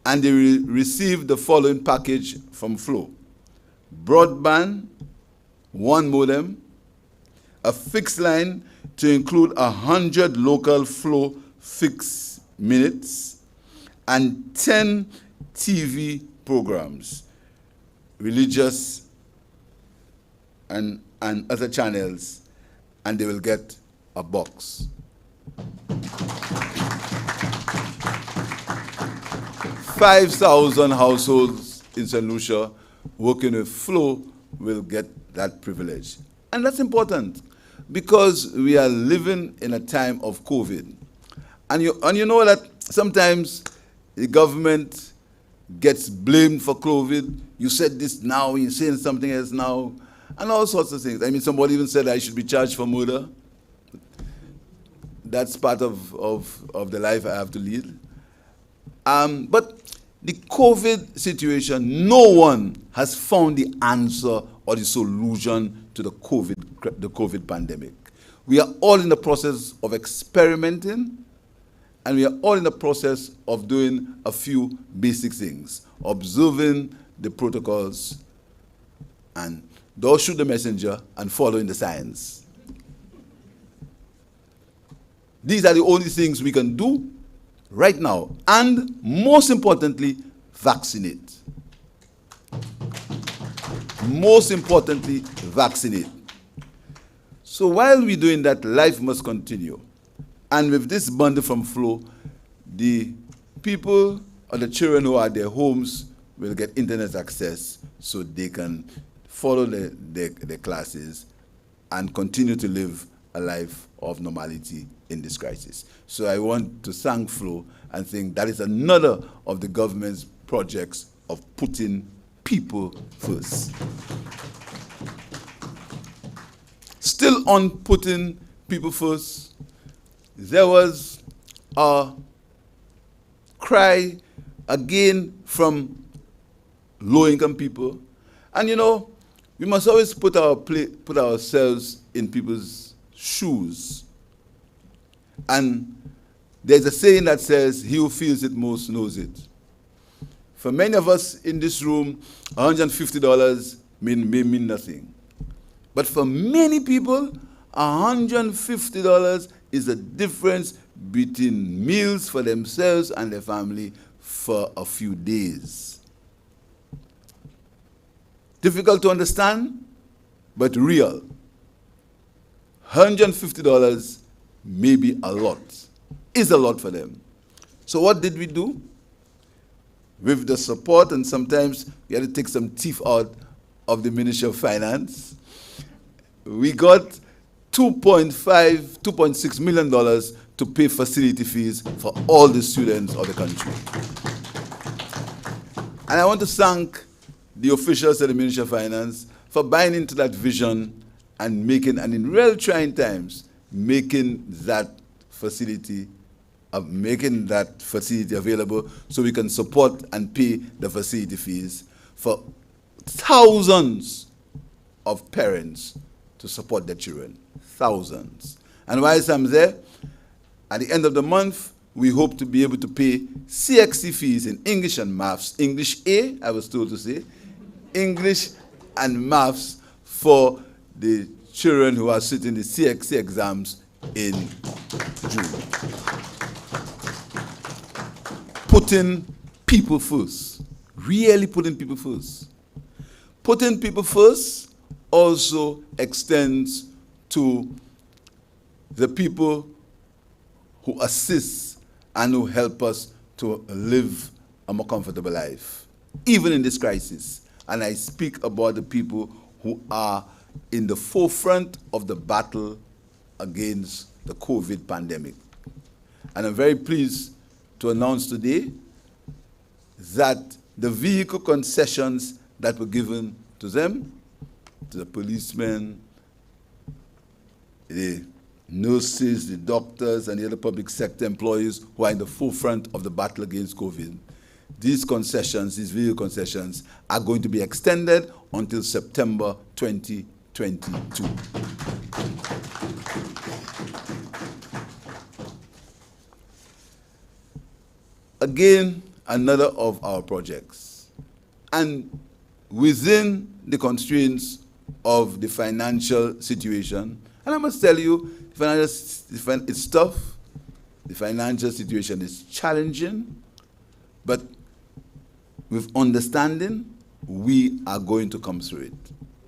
and they will receive the following package from Flow: broadband, 1 modem, a fixed line to include 100 local Flow fixed minutes, and 10 TV programs, religious and other channels, and they will get a box. 5,000 households in St. Lucia working with Flow will get that privilege. And that's important because we are living in a time of COVID. And you know that sometimes the government gets blamed for COVID. You said this now, you're saying something else now, and all sorts of things. I mean, somebody even said I should be charged for murder. That's part of the life I have to lead. But the COVID situation, no one has found the answer or the solution to the COVID pandemic. We are all in the process of experimenting, and we are all in the process of doing a few basic things, observing the protocols, and don't shoot the messenger, and following the science. These are the only things we can do right now, and most importantly, vaccinate. Most importantly, vaccinate. So while we're doing that, life must continue. And with this bundle from Flow, the people or the children who are at their homes will get internet access so they can follow their classes and continue to live a life of normality in this crisis. So I want to thank Flow and think that is another of the government's projects of putting people first. Still on putting people first, there was a cry again from low-income people. And you know, we must always put ourselves in people's shoes. And there's a saying that says, he who feels it most knows it. For many of us in this room, $150 may mean nothing. But for many people, $150 is the difference between meals for themselves and their family for a few days. Difficult to understand, but real. $150 may be a lot, is a lot for them. So what did we do? With the support, and sometimes we had to take some teeth out of the Ministry of Finance, we got $2.6 million to pay facility fees for all the students of the country. And I want to thank the officials of the Ministry of Finance for buying into that vision and making, and in real trying times, making that facility available so we can support and pay the facility fees for thousands of parents to support their children. Thousands. And whilst I'm there, at the end of the month, we hope to be able to pay CXC fees in English and maths. English A, I was told to say. English and maths for the children who are sitting the CXC exams in June. Putting people first. Really putting people first. Putting people first also extends to the people who assist and who help us to live a more comfortable life, even in this crisis. And I speak about the people who are in the forefront of the battle against the COVID pandemic. And I'm very pleased to announce today that the vehicle concessions that were given to them, to the policemen, the nurses, the doctors, and the other public sector employees who are in the forefront of the battle against COVID, these concessions, these vehicle concessions, are going to be extended until September 2022. Again, another of our projects. And within the constraints of the financial situation, and I must tell you, it's tough. The financial situation is challenging, but with understanding, we are going to come through it.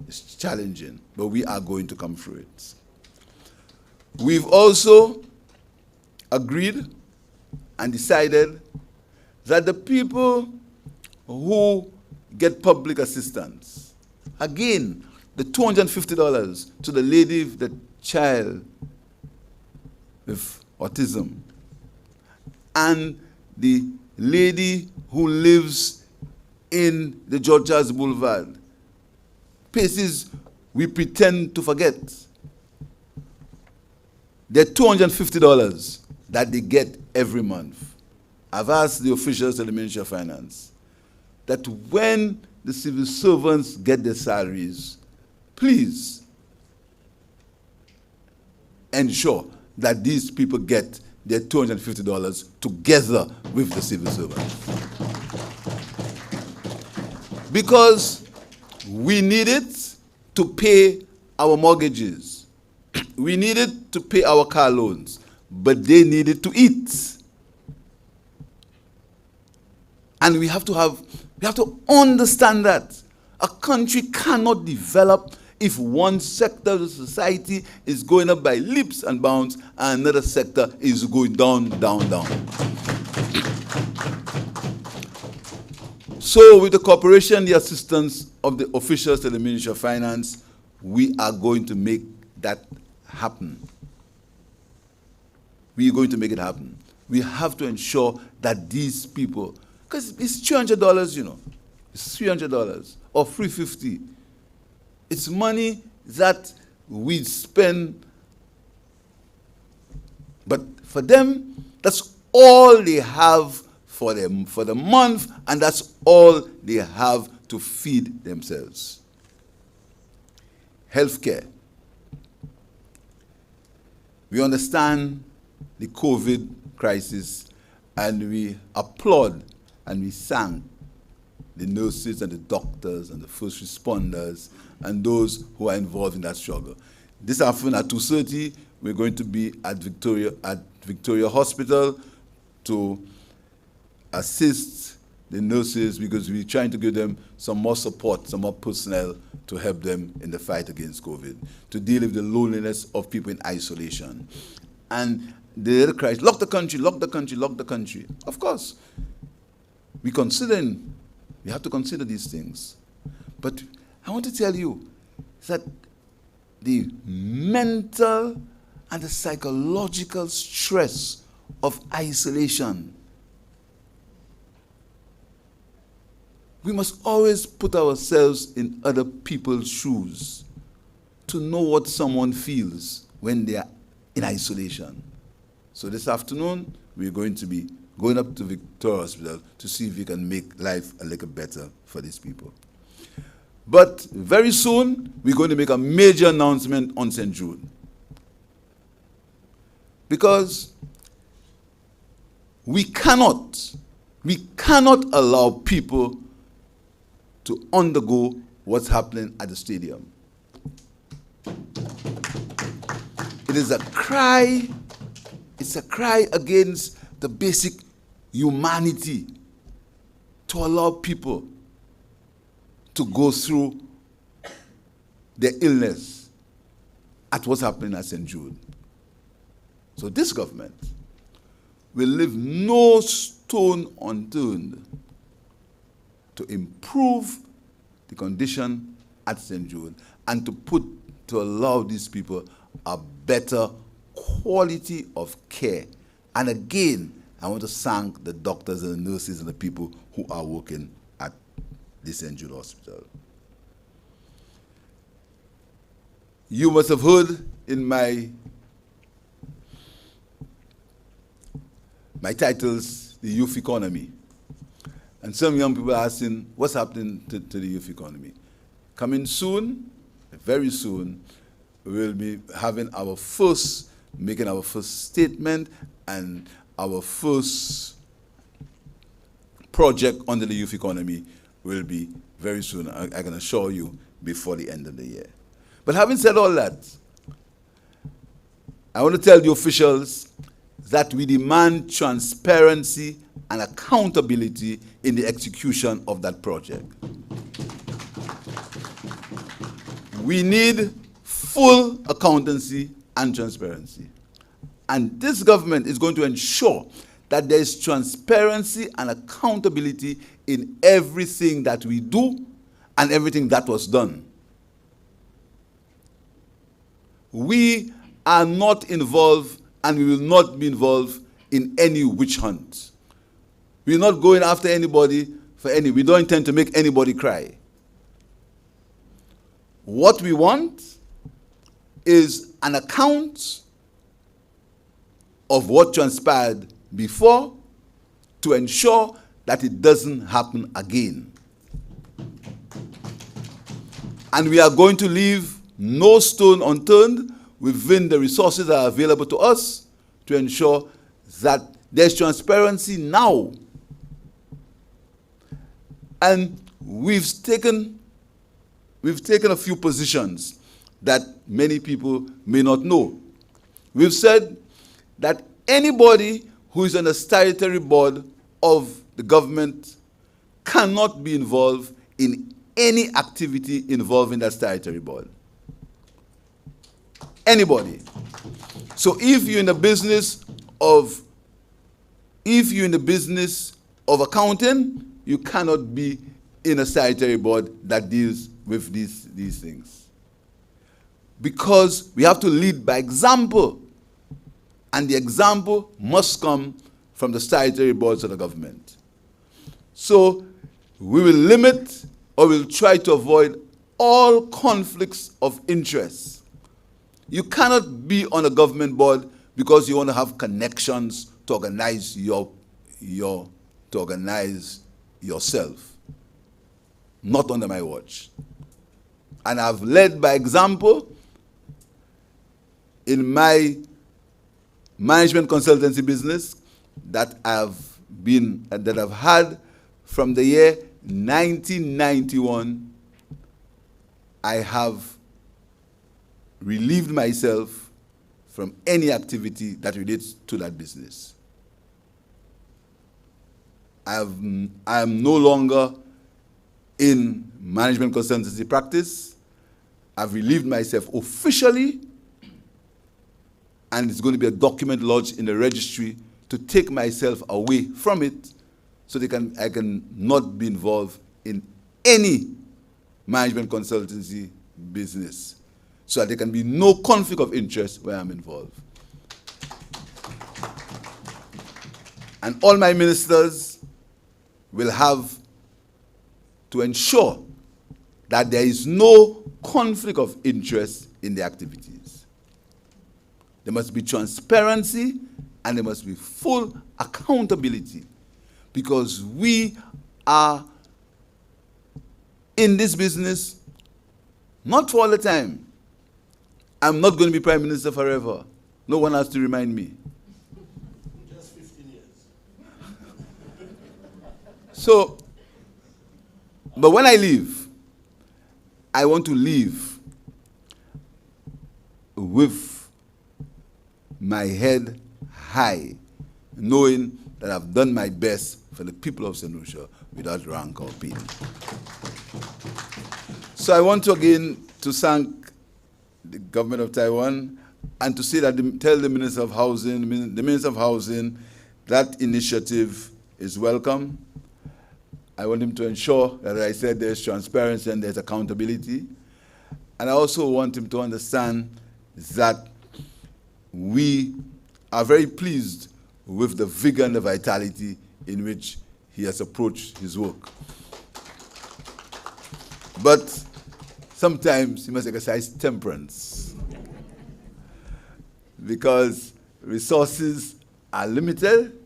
It's challenging, but we are going to come through it. We've also agreed and decided that the people who get public assistance, again, the $250 to the lady with the child with autism, and the lady who lives in the Georgia's Boulevard, places we pretend to forget. The $250 that they get every month. I've asked the officials of the Ministry of Finance that when the civil servants get their salaries, please ensure that these people get their $250 together with the civil servants. Because we need it to pay our mortgages. We need it to pay our car loans, but they need it to eat. And we have to understand that a country cannot develop if one sector of the society is going up by leaps and bounds and another sector is going down, down, down. So with the cooperation, the assistance of the officials of the Ministry of Finance, we are going to make that happen. We are going to make it happen. We have to ensure that these people, because it's $200, you know, it's $300 or $350. It's money that we spend, but for them, that's all they have for them for the month, and that's all they have to feed themselves. Healthcare. We understand the COVID crisis, and we applaud and we thank the nurses and the doctors and the first responders and those who are involved in that struggle. This afternoon at 2:30, we're going to be at Victoria Hospital to assist the nurses, because we're trying to give them some more support, some more personnel to help them in the fight against COVID, to deal with the loneliness of people in isolation. And the other crisis, lock the country, lock the country, lock the country. Of course, we have to consider these things. But I want to tell you that the mental and the psychological stress of isolation, we must always put ourselves in other people's shoes to know what someone feels when they are in isolation. So this afternoon, we're going to be going up to Victoria Hospital to see if we can make life a little better for these people. But very soon, we're going to make a major announcement on St. Jude. Because we cannot allow people to undergo what's happening at the stadium. It is a cry, it's a cry against the basic humanity to allow people to go through their illness at what's happening at St. Jude. So this government will leave no stone unturned to improve the condition at St. Jude and to allow these people a better quality of care. And again, I want to thank the doctors and the nurses and the people who are working at the St. Jude Hospital. You must have heard in my titles, the youth economy. And some young people are asking, what's happening to the youth economy? Coming soon, very soon, we'll be having making our first statement and our first project under the youth economy will be very soon, I can assure you, before the end of the year. But having said all that, I want to tell the officials that we demand transparency and accountability in the execution of that project. We need full accountancy and transparency. And this government is going to ensure that there is transparency and accountability in everything that we do and everything that was done. We are not involved and we will not be involved in any witch hunt. We're not going after anybody we don't intend to make anybody cry. What we want is an account of what transpired before to ensure that it doesn't happen again. And we are going to leave no stone unturned within the resources that are available to us to ensure that there's transparency now. And we've taken a few positions that many people may not know. We've said that anybody who is on a statutory board of the government cannot be involved in any activity involving that statutory board. Anybody. So if you're in the business of accounting, you cannot be in a statutory board that deals with these things. Because we have to lead by example. And the example must come from the statutory boards of the government. So we will limit or we'll try to avoid all conflicts of interest. You cannot be on a government board because you want to have connections to organize yourself. Not under my watch. And I've led by example in my management consultancy business that I've had from the year 1991. I have relieved myself from any activity that relates to that business. I am no longer in management consultancy practice. I've relieved myself officially, and it's going to be a document lodged in the registry to take myself away from it so I can not be involved in any management consultancy business, so that there can be no conflict of interest where I'm involved. And all my ministers will have to ensure that there is no conflict of interest in the activities. There must be transparency and there must be full accountability, because we are in this business not for all the time. I'm not going to be Prime Minister forever. No one has to remind me. Just 15 years. So, but when I leave, I want to leave with my head high, knowing that I've done my best for the people of St. Lucia without rank or pity. So I want to again to thank the government of Taiwan and to say that tell the Minister of Housing, the Minister of Housing, that initiative is welcome. I want him to ensure that, as I said, there's transparency and there's accountability. And I also want him to understand that we are very pleased with the vigor and the vitality in which he has approached his work. But sometimes he must exercise temperance, because resources are limited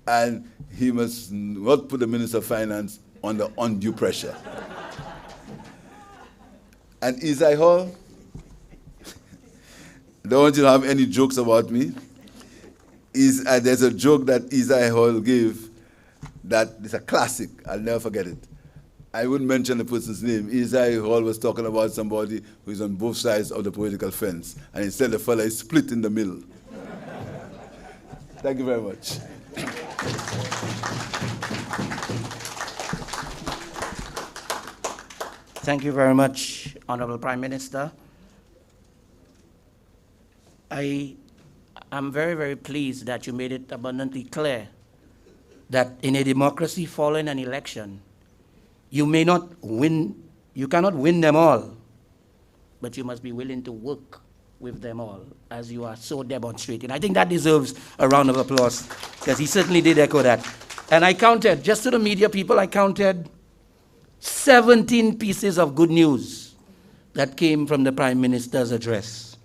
and he must not put the Minister of Finance under undue pressure. And Isai Hall, don't want you to have any jokes about me. There's a joke that Isai Hall gave that is a classic. I'll never forget it. I wouldn't mention the person's name. Isai Hall was talking about somebody who is on both sides of the political fence, and he said the fella is split in the middle. Thank you very much. Thank you very much, Honorable Prime Minister. I am very, very pleased that you made it abundantly clear that in a democracy following an election, you may not win, you cannot win them all, but you must be willing to work with them all, as you are so demonstrating. I think that deserves a round of applause, because he certainly did echo that. And I counted, just to the media people, I counted 17 pieces of good news that came from the Prime Minister's address.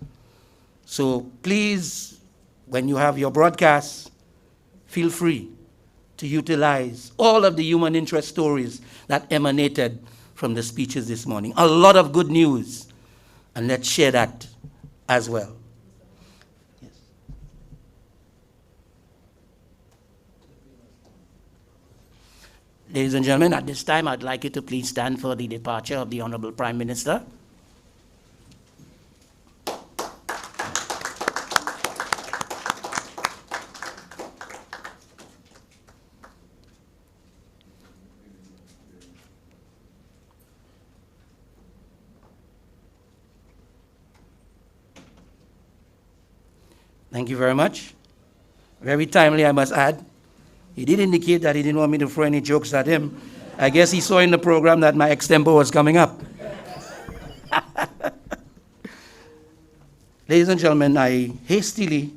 So please, when you have your broadcasts, feel free to utilize all of the human interest stories that emanated from the speeches this morning. A lot of good news, and let's share that as well. Yes. Ladies and gentlemen, at this time, I'd like you to please stand for the departure of the Honorable Prime Minister. Thank you very much. Very timely, I must add. He did indicate that he didn't want me to throw any jokes at him. I guess he saw in the program that my extempo was coming up. Ladies and gentlemen, I hastily,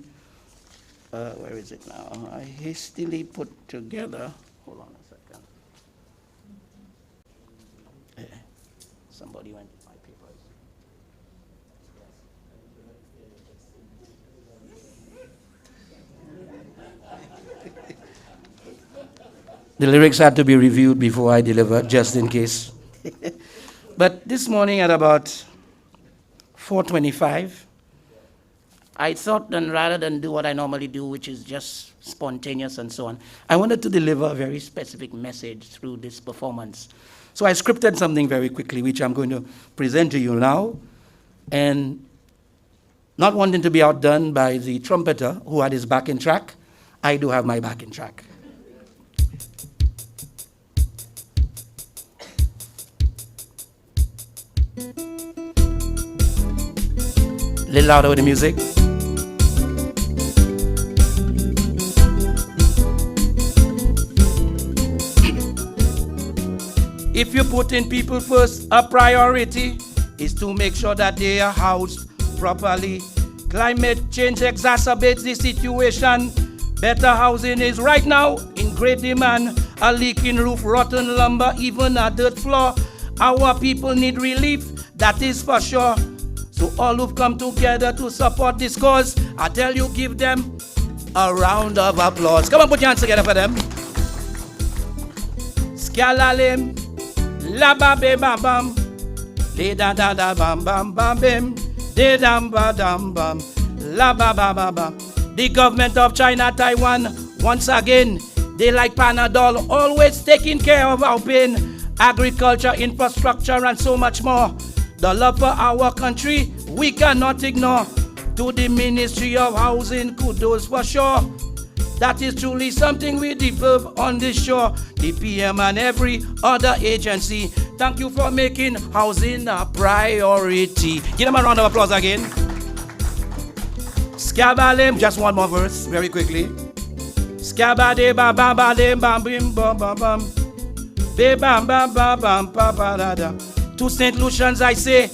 where is it now? I hastily put together, hold on a second. Somebody went with my papers. The lyrics had to be reviewed before I deliver, just in case. But this morning at about 4:25, I thought that rather than do what I normally do, which is just spontaneous and so on, I wanted to deliver a very specific message through this performance. So I scripted something very quickly, which I'm going to present to you now. And not wanting to be outdone by the trumpeter who had his backing track, I do have my backing track. A little louder with the music. If you put in people first, a priority is to make sure that they are housed properly. Climate change exacerbates the situation. Better housing is right now in great demand. A leaking roof, rotten lumber, even a dirt floor. Our people need relief, that is for sure. So all who've come together to support this cause, I tell you, give them a round of applause. Come on, put your hands together for them. Skalalim, la ba be bam bam, le da da da bam bam bam bim, de dam ba dam bam, la ba ba ba ba. The government of China, Taiwan, once again, they like Panadol, always taking care of our pain. Agriculture, infrastructure, and so much more. The love for our country, we cannot ignore. To the Ministry of Housing, kudos for sure. That is truly something we deserve on this shore. The PM and every other agency, thank you for making housing a priority. Give them a round of applause again. Skabalim, just one more verse, very quickly. Skabade ba ba ba de bam bim bam bam bam. Be bam bam bam bam ba ba da da. To St. Lucians I say,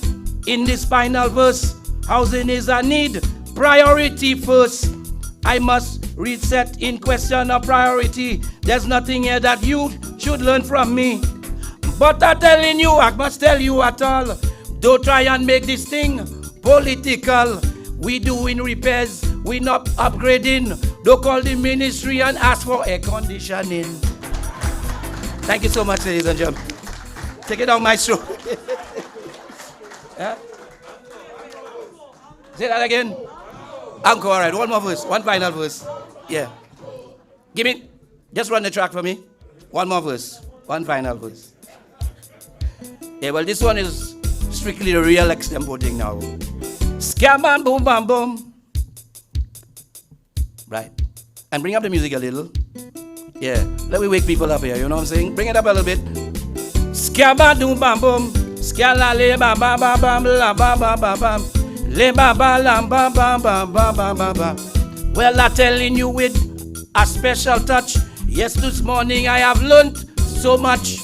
in this final verse, housing is a need, priority first. I must reset in question of priority. There's nothing here that you should learn from me. But I'm telling you, I must tell you at all, don't try and make this thing political. We doing repairs, we not upgrading. Don't call the ministry and ask for air conditioning. Thank you so much, ladies and gentlemen. Take it down, maestro. Yeah? Say that again. Encore, all right. One more verse. One final verse. Yeah. Give me, just run the track for me. One more verse. One final verse. Yeah, well, this one is strictly the real extempo thing now. Scam and boom, bam, boom. Right. And bring up the music a little. Yeah. Let me wake people up here, you know what I'm saying? Bring it up a little bit. Scam and boom, bam, boom. Scala le ba ba ba bam la ba ba ba bam. Le ba ba lam ba ba ba ba ba ba ba. Well, I'm telling you with a special touch. Yes, this morning I have learned so much.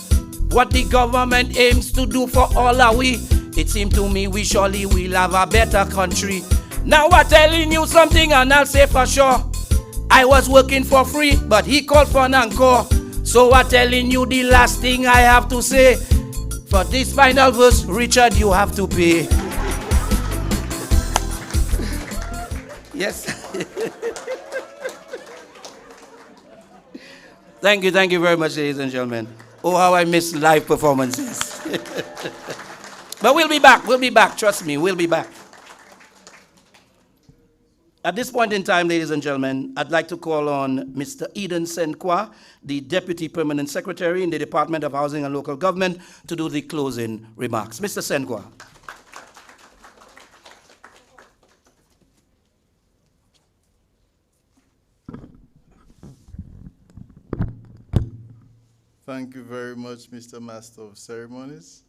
What the government aims to do for all are we. It seems to me we surely will have a better country. Now I'm telling you something and I'll say for sure. I was working for free, but he called for an encore. So I'm telling you the last thing I have to say. For this final verse, Richard, you have to pay. Yes. Thank you very much, ladies and gentlemen. Oh, how I miss live performances. But we'll be back, trust me, we'll be back. At this point in time, ladies and gentlemen, I'd like to call on Mr. Eden Senkwa, the Deputy Permanent Secretary in the Department of Housing and Local Government, to do the closing remarks. Mr. Senkwa. Thank you very much, Mr. Master of Ceremonies.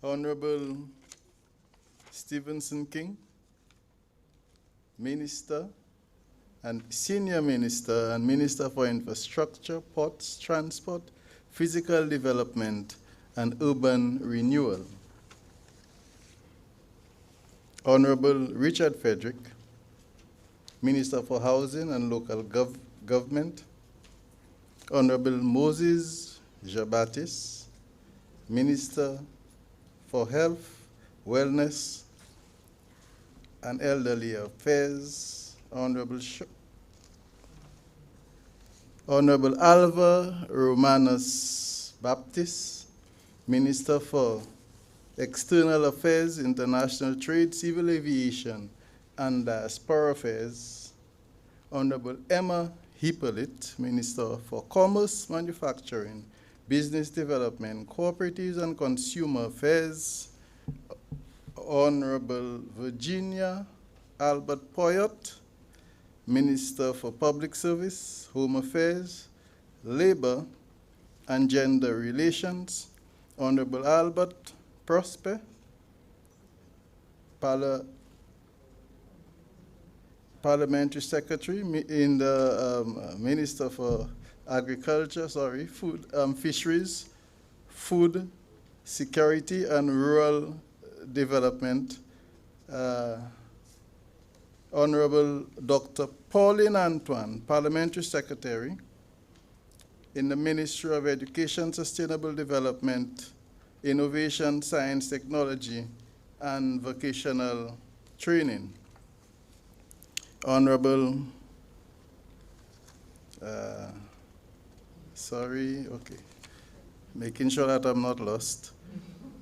Honorable Stevenson King, Minister and Senior Minister and Minister for Infrastructure, Ports, Transport, Physical Development and Urban Renewal. Honorable Richard Frederick, Minister for Housing and Local Government. Honorable Moses Jabatis, Minister for Health, Wellness, and Elderly Affairs. Honorable Alva Romanus Baptist, Minister for External Affairs, International Trade, Civil Aviation, and Diaspora Affairs. Honorable Emma Hippolyte, Minister for Commerce, Manufacturing, Business Development, Cooperatives and Consumer Affairs. Honorable Virginia Albert Poyot, Minister for Public Service, Home Affairs, Labor and Gender Relations. Honorable Albert Prosper, Parliamentary Secretary in the Minister for Agriculture, Fisheries, Food Security and Rural Development, Honorable Dr. Pauline Antoine, Parliamentary Secretary in the Ministry of Education, Sustainable Development, Innovation, Science, Technology, and Vocational Training. Honorable, making sure that I'm not lost.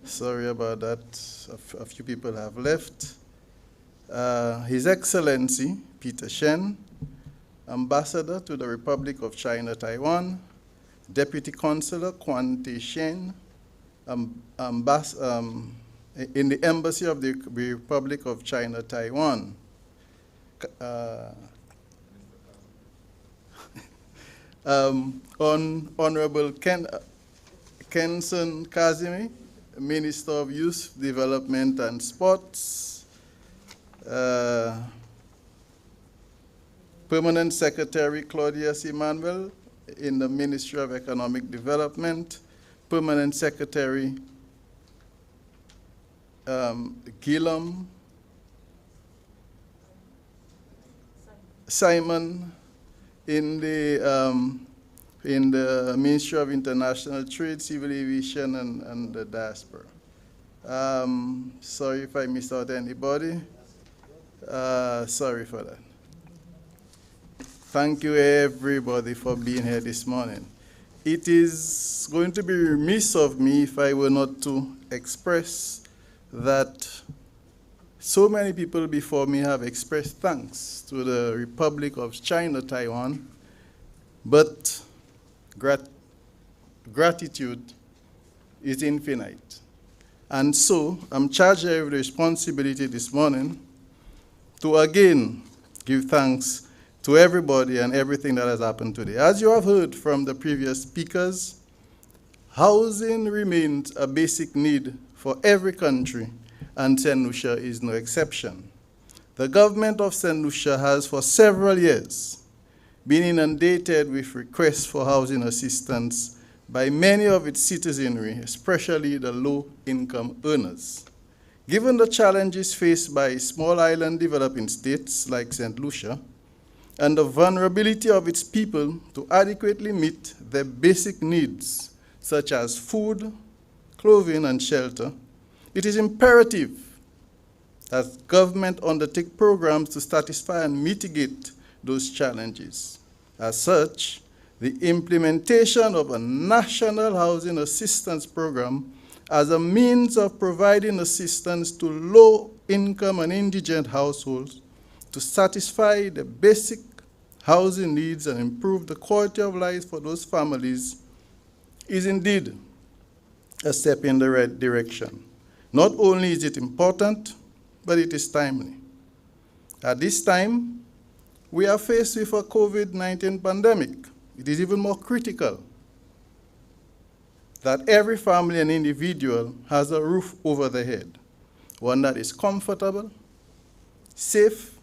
Sorry about that, a few people have left. His Excellency Peter Shen, Ambassador to the Republic of China, Taiwan, Deputy Consular Quan Te Shen, in the Embassy of the Republic of China, Taiwan. Honorable Kenson Kazimi, Minister of Youth Development and Sports, Permanent Secretary Claudius Emmanuel in the Ministry of Economic Development, Permanent Secretary Guillaume Simon in the Ministry of International Trade, Civil Aviation, and the Diaspora. Sorry if I missed out anybody. Sorry for that. Thank you, everybody, for being here this morning. It is going to be remiss of me if I were not to express that so many people before me have expressed thanks to the Republic of China, Taiwan, but gratitude is infinite. And so I'm charged with the responsibility this morning to again give thanks to everybody and everything that has happened today. As you have heard from the previous speakers, housing remains a basic need for every country, and St. Lucia is no exception. The government of St. Lucia has for several years been inundated with requests for housing assistance by many of its citizenry, especially the low-income earners. Given the challenges faced by small island developing states like St. Lucia, and the vulnerability of its people to adequately meet their basic needs, such as food, clothing, and shelter, it is imperative that government undertake programs to satisfy and mitigate those challenges. As such, the implementation of a national housing assistance program as a means of providing assistance to low-income and indigent households to satisfy the basic housing needs and improve the quality of life for those families is indeed a step in the right direction. Not only is it important, but it is timely. At this time, we are faced with a COVID-19 pandemic. It is even more critical that every family and individual has a roof over their head, one that is comfortable, safe,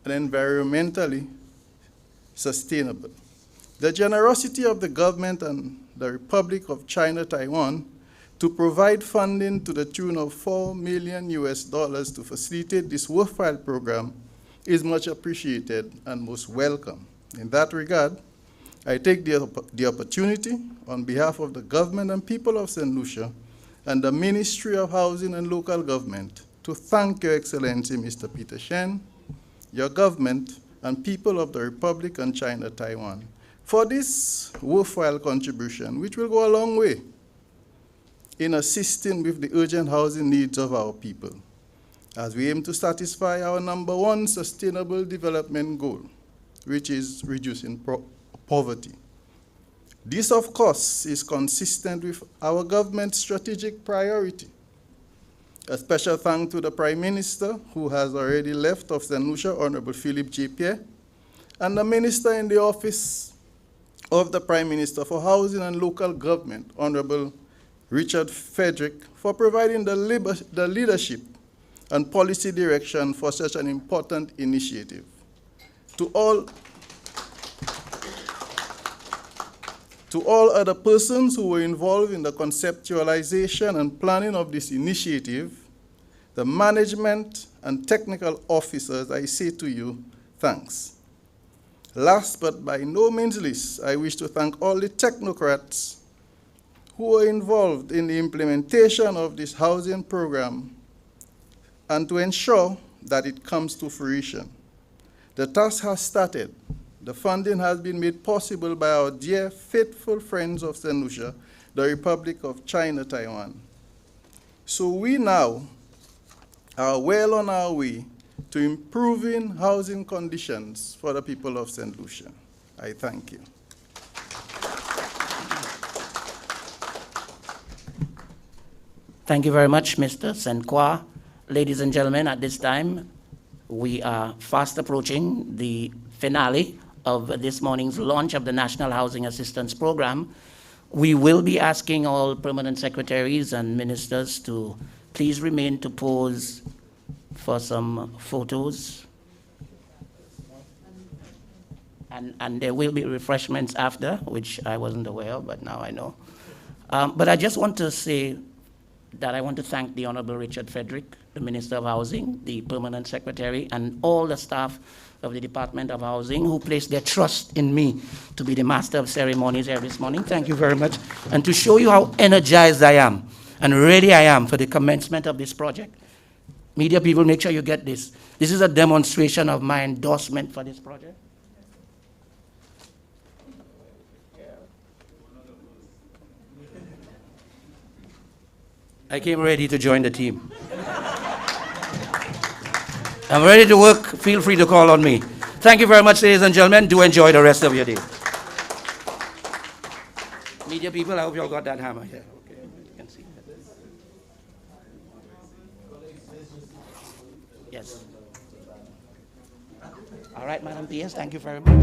and environmentally sustainable. The generosity of the government and the Republic of China, Taiwan, to provide funding to the tune of $4 million to facilitate this worthwhile program is much appreciated and most welcome. In that regard, I take the opportunity on behalf of the government and people of St. Lucia and the Ministry of Housing and Local Government to thank Your Excellency, Mr. Peter Shen, your government, and people of the Republic and China, Taiwan, for this worthwhile contribution, which will go a long way in assisting with the urgent housing needs of our people, as we aim to satisfy our #1 sustainable development goal, which is reducing poverty. This, of course, is consistent with our government's strategic priority. A special thanks to the Prime Minister, who has already left of St. Lucia, Honorable Philip J. Pierre, and the Minister in the Office of the Prime Minister for Housing and Local Government, Honorable Richard Frederick, for providing the leadership and policy direction for such an important initiative. To all other persons who were involved in the conceptualization and planning of this initiative, the management and technical officers, I say to you, thanks. Last but by no means least, I wish to thank all the technocrats who were involved in the implementation of this housing program and to ensure that it comes to fruition. The task has started. The funding has been made possible by our dear, faithful friends of St. Lucia, the Republic of China, Taiwan. So we now are well on our way to improving housing conditions for the people of St. Lucia. I thank you. Thank you very much, Mr. Senkwa. Ladies and gentlemen, at this time, we are fast approaching the finale of this morning's launch of the National Housing Assistance Program. We will be asking all permanent secretaries and ministers to please remain to pose for some photos. And there will be refreshments after, which I wasn't aware of, but now I know. But I just want to say that I want to thank the Honorable Richard Frederick, the Minister of Housing, the Permanent Secretary, and all the staff of the Department of Housing who placed their trust in me to be the Master of Ceremonies here this morning. Thank you very much. And to show you how energized I am, and ready I am for the commencement of this project. Media people, make sure you get this. This is a demonstration of my endorsement for this project. I came ready to join the team. I'm ready to work. Feel free to call on me. Thank you very much, ladies and gentlemen. Do enjoy the rest of your day. Media people, I hope you all got that hammer here. Okay, you can see that. Yes. All right, Madam PS, thank you very much.